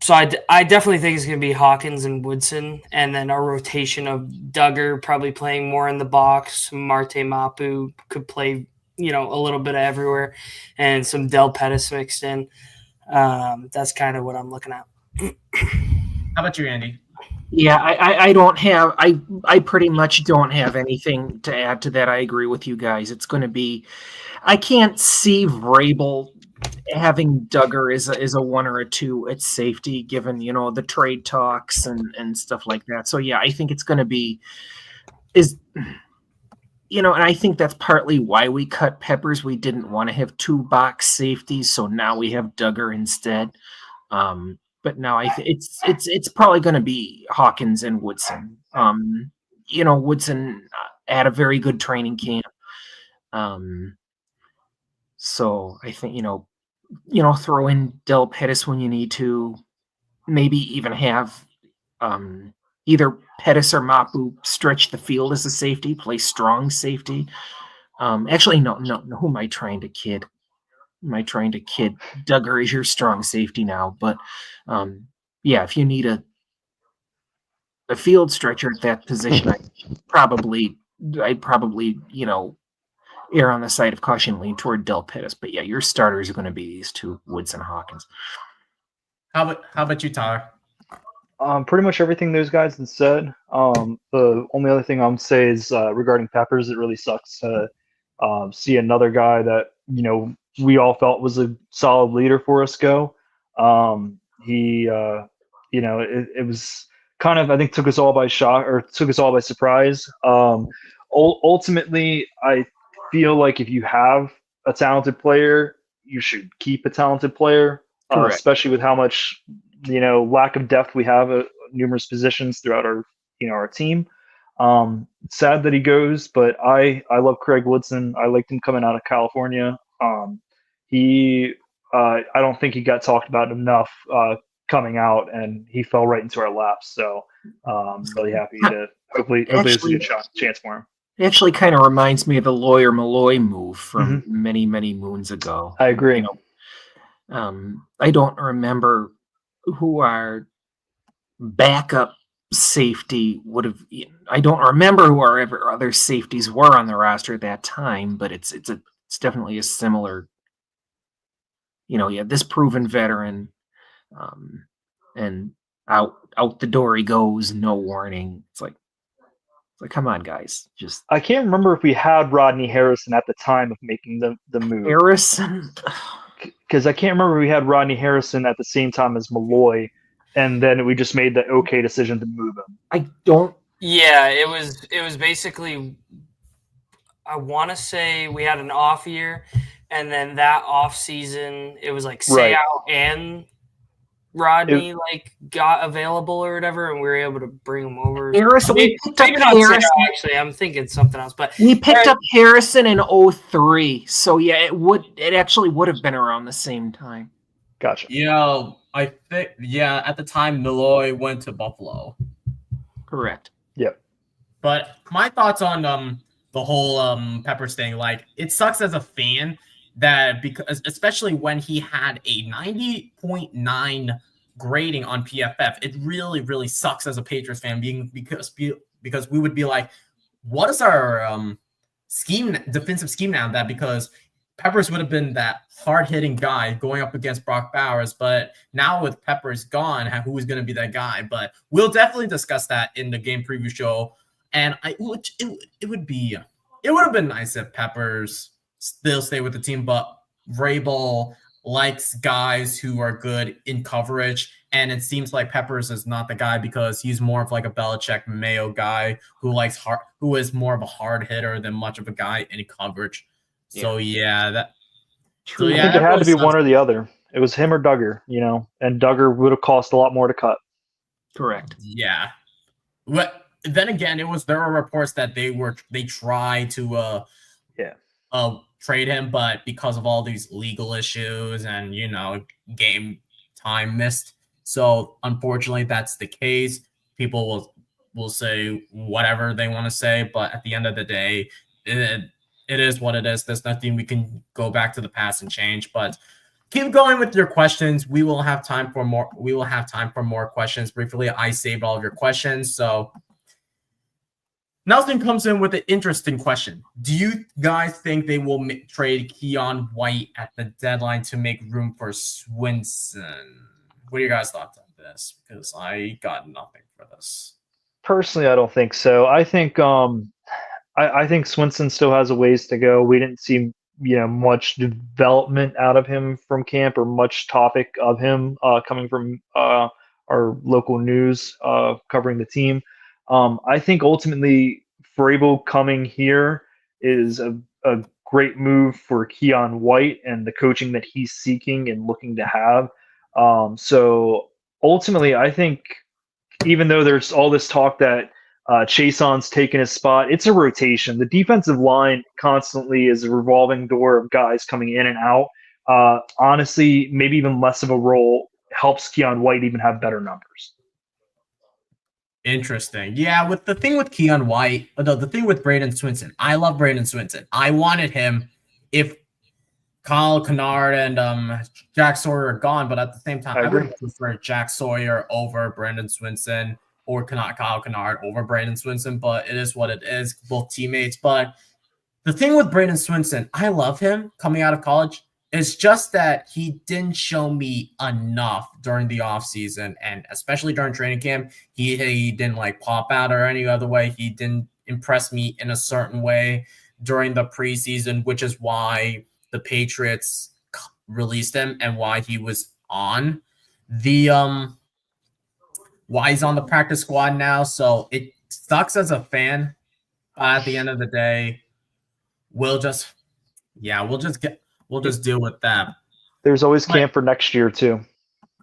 So I definitely think it's going to be Hawkins and Woodson, and then a rotation of Duggar probably playing more in the box. Marte Mapu could play, a little bit of everywhere, and some Del Pettis mixed in. That's kind of what I'm looking at. How about you, Andy? Yeah, I don't have I pretty much don't have anything to add to that. I agree with you guys. It's going to be, I can't see Vrabel having Duggar as a 1 or a 2 at safety, given the trade talks and stuff like that. So yeah, I think it's going to be and I think that's partly why we cut Peppers. We didn't want to have 2 box safeties, so now we have Duggar instead. But now it's probably going to be Hawkins and Woodson. Woodson had a very good training camp. So I think throw in Del Pettis when you need to. Maybe even have either Pettis or Mapu stretch the field as a safety, play strong safety. Actually, no. Who am I trying to kid? Duggar is your strong safety now, but if you need a field stretcher at that position, I'd probably err on the side of caution, lean toward Del Pettis. But yeah, your starters are going to be these 2, Woods and Hawkins. How about you, Tyler? Pretty much everything those guys have said. The only other thing I'm say is regarding Peppers, it really sucks to see another guy that we all felt was a solid leader for us go. It was kind of, I think, took us all by shock, or took us all by surprise. Ultimately, I feel like if you have a talented player, you should keep a talented player, especially with how much lack of depth we have at numerous positions throughout our team. Sad that he goes, but I love Craig Woodson. I liked him coming out of California. I don't think he got talked about enough coming out, and he fell right into our laps. So I'm really happy to hopefully there's a good chance for him. It actually kind of reminds me of the Lawyer Malloy move from many, many moons ago. I agree. I don't remember who our backup safety would have. I don't remember who our other safeties were on the roster at that time, but it's definitely a similar. This proven veteran, and out the door he goes, no warning. It's like, come on, guys. I can't remember if we had Rodney Harrison at the time of making the move. Harrison? Because I can't remember if we had Rodney Harrison at the same time as Malloy, and then we just made the okay decision to move him. I don't. Yeah, it was basically I want to say we had an off year, and then that off season it was like Right. Seau and Rodney got available or whatever, and we were able to bring them over. Harrison, we picked up Maybe not Seau, Harrison. actually. I'm thinking something else, but We picked up Harrison in 03, so yeah, it actually would have been around the same time. Gotcha. Yeah, I think at the time Malloy went to Buffalo. Correct. Yep. But my thoughts on the whole Peppers thing, like it sucks as a fan that because especially when he had a 90.9 grading on PFF, it really, really sucks as a Patriots fan because we would be like, what is our defensive scheme now? That because Peppers would have been that hard-hitting guy going up against Brock Bowers, but now with Peppers gone, who is going to be that guy? But we'll definitely discuss that in the game preview show. And it would have been nice if Peppers still stay with the team, but Vrabel likes guys who are good in coverage, and it seems like Peppers is not the guy because he's more of like a Belichick Mayo guy who is more of a hard hitter than much of a guy in coverage. So I think it had to be one or the other. It was him or Duggar, and Duggar would have cost a lot more to cut. Correct. Yeah. But then again, there were reports that they tried to trade him, but because of all these legal issues and game time missed. So unfortunately that's the case. People will say whatever they want to say, but at the end of the day, it is what it is. There's nothing we can go back to the past and change, but keep going with your questions. We will have time for more questions. Briefly, I saved all of your questions. So Nelson comes in with an interesting question. Do you guys think they will trade Keon White at the deadline to make room for Swinson? What are your guys' thoughts on this? Because I got nothing for this. Personally, I don't think so. I think I think Swinson still has a ways to go. We didn't see much development out of him from camp or much topic of him coming from our local news covering the team. I think ultimately Vrabel coming here is a great move for Keon White and the coaching that he's seeking and looking to have. So ultimately, I think even though there's all this talk that Chason's taking his spot, it's a rotation. The defensive line constantly is a revolving door of guys coming in and out. Honestly, maybe even less of a role helps Keon White even have better numbers. Interesting. Yeah, with the thing with Keon White, the thing with Braden Swinson, I love Braden Swinson. I wanted him if Kyle Kennard and Jack Sawyer are gone, but at the same time, I would prefer Jack Sawyer over Brandon Swinson or Kyle Kennard over Brandon Swinson, but it is what it is, both teammates. But the thing with Brandon Swinson, I love him coming out of college. It's just that he didn't show me enough during the offseason, and especially during training camp. He didn't pop out or any other way. He didn't impress me in a certain way during the preseason, which is why the Patriots released him and why he was on the why he's on the practice squad now. So it sucks as a fan. At the end of the day, we'll just deal with that. There's always camp for next year too.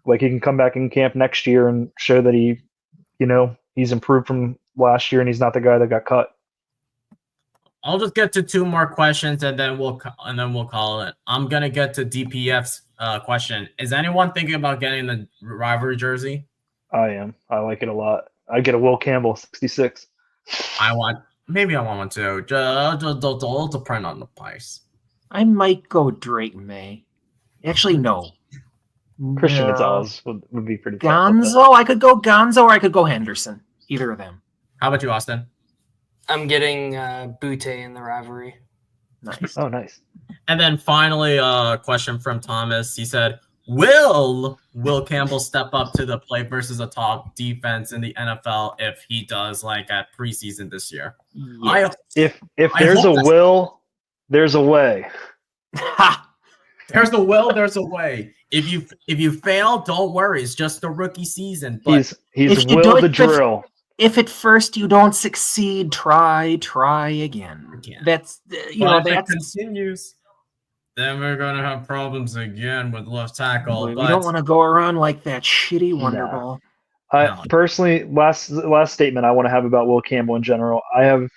He can come back in camp next year and show that he's improved from last year and he's not the guy that got cut. I'll just get to two more questions and then we'll call it. I'm gonna get to DPF's question. Is anyone thinking about getting the rivalry jersey? I am. I like it a lot. I get a Will Campbell 66. Maybe I want one too. Just depend on the price. I might go Drake May. Actually, no. Christian Gonzalez would be pretty Gonzo? I could go Gonzo or I could go Henderson. Either of them. How about you, Austin? I'm getting Butte in the rivalry. Nice. Oh, nice. And then finally, a question from Thomas. He said, Will Campbell step up to the plate versus a top defense in the NFL if he does at preseason this year? Yeah. If there's a will, there's a way. There's a will, there's a way. If you fail, don't worry. It's just a rookie season. But he's will the drill. if at first you don't succeed, try again. Yeah. That's But if it that's continues, then we're gonna have problems again with left tackle. we But don't want to go around like that shitty Wonder Nah. Ball. No. Personally, last statement I want to have about Will Campbell in general. I have,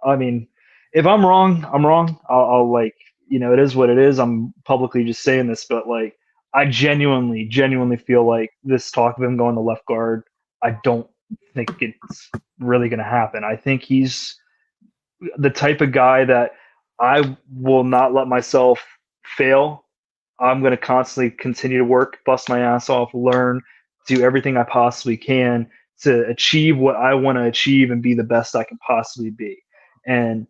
I mean, if I'm wrong, I'm wrong. I'll like, it is what it is. I'm publicly just saying this, but like, I genuinely feel like this talk of him going to left guard, I don't think it's really going to happen. I think he's the type of guy that I will not let myself fail. I'm going to constantly continue to work, bust my ass off, learn, do everything I possibly can to achieve what I want to achieve and be the best I can possibly be. And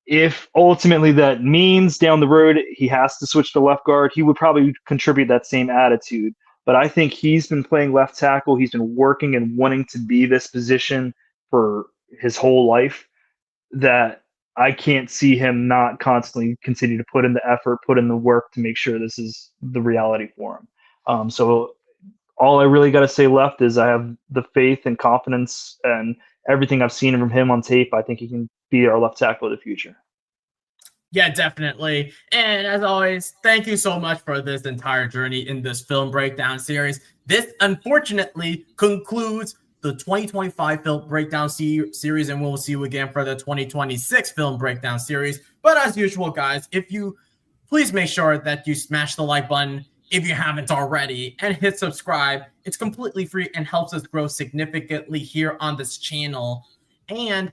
if ultimately that means down the road he has to switch to left guard, he would probably contribute that same attitude. But I think he's been playing left tackle. He's been working and wanting to be this position for his whole life, that I can't see him not constantly continue to put in the effort, put in the work to make sure this is the reality for him. So all I really got to say left is I have the faith and confidence and everything I've seen from him on tape. I think he can be our left tackle of the future. Yeah, definitely. And as always, thank you so much for this entire journey in this film breakdown series. This unfortunately concludes the 2025 film breakdown series, and we'll see you again for the 2026 film breakdown series. But as usual, guys, please make sure that you smash the like button if you haven't already, and hit subscribe. It's completely free and helps us grow significantly here on this channel. And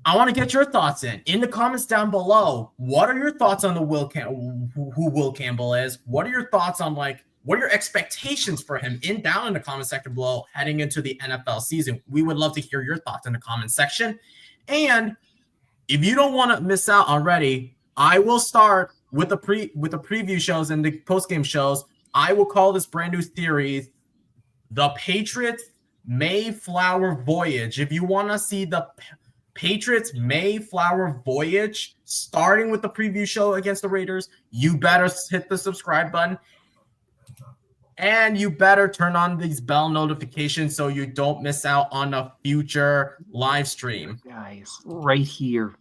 I want to get your thoughts in the comments down below. What are your thoughts on who Will Campbell is? What are your thoughts on what are your expectations for him down in the comment section below heading into the NFL season? We would love to hear your thoughts in the comment section. And if you don't want to miss out already, I will start with the preview shows and the post-game shows. I will call this brand new series the Patriots Mayflower Voyage. If you want to see the Patriots Mayflower Voyage starting with the preview show against the Raiders, you better hit the subscribe button. And you better turn on these bell notifications so you don't miss out on a future live stream. Guys, right here.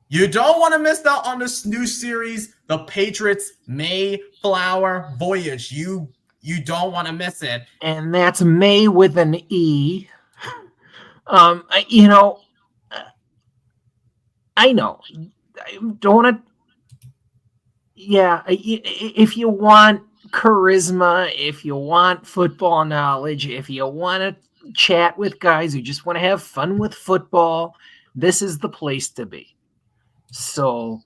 You don't want to miss out on this new series, the Patriots Mayflower Voyage. You don't want to miss it. And that's May with an E. I know. I don't want to. Yeah, if you want charisma, if you want football knowledge, if you want to chat with guys who just want to have fun with football, this is the place to be. So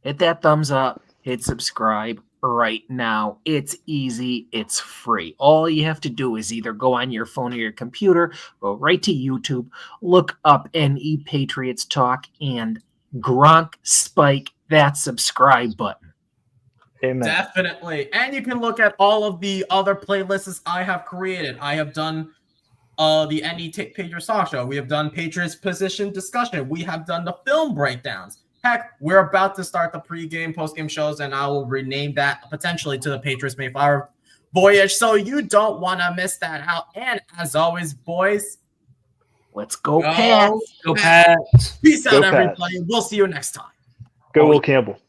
hit that thumbs up, hit subscribe right now. It's easy, it's free. All you have to do is either go on your phone or your computer, go right to YouTube, look up NE Patriots Talk, and Gronk spike that subscribe button. Amen. Definitely. And you can look at all of the other playlists I have created. I have done the NE Patriots Talk Show. We have done Patriots Position Discussion. We have done the film breakdowns. Heck, we're about to start the pregame, postgame shows, and I will rename that potentially to the Patriots Mayflower Voyage. So you don't want to miss that out. And as always, boys, let's go Pats. Go Pats. Peace out, Go Pats. everybody. We'll see you next time. Go Will Campbell.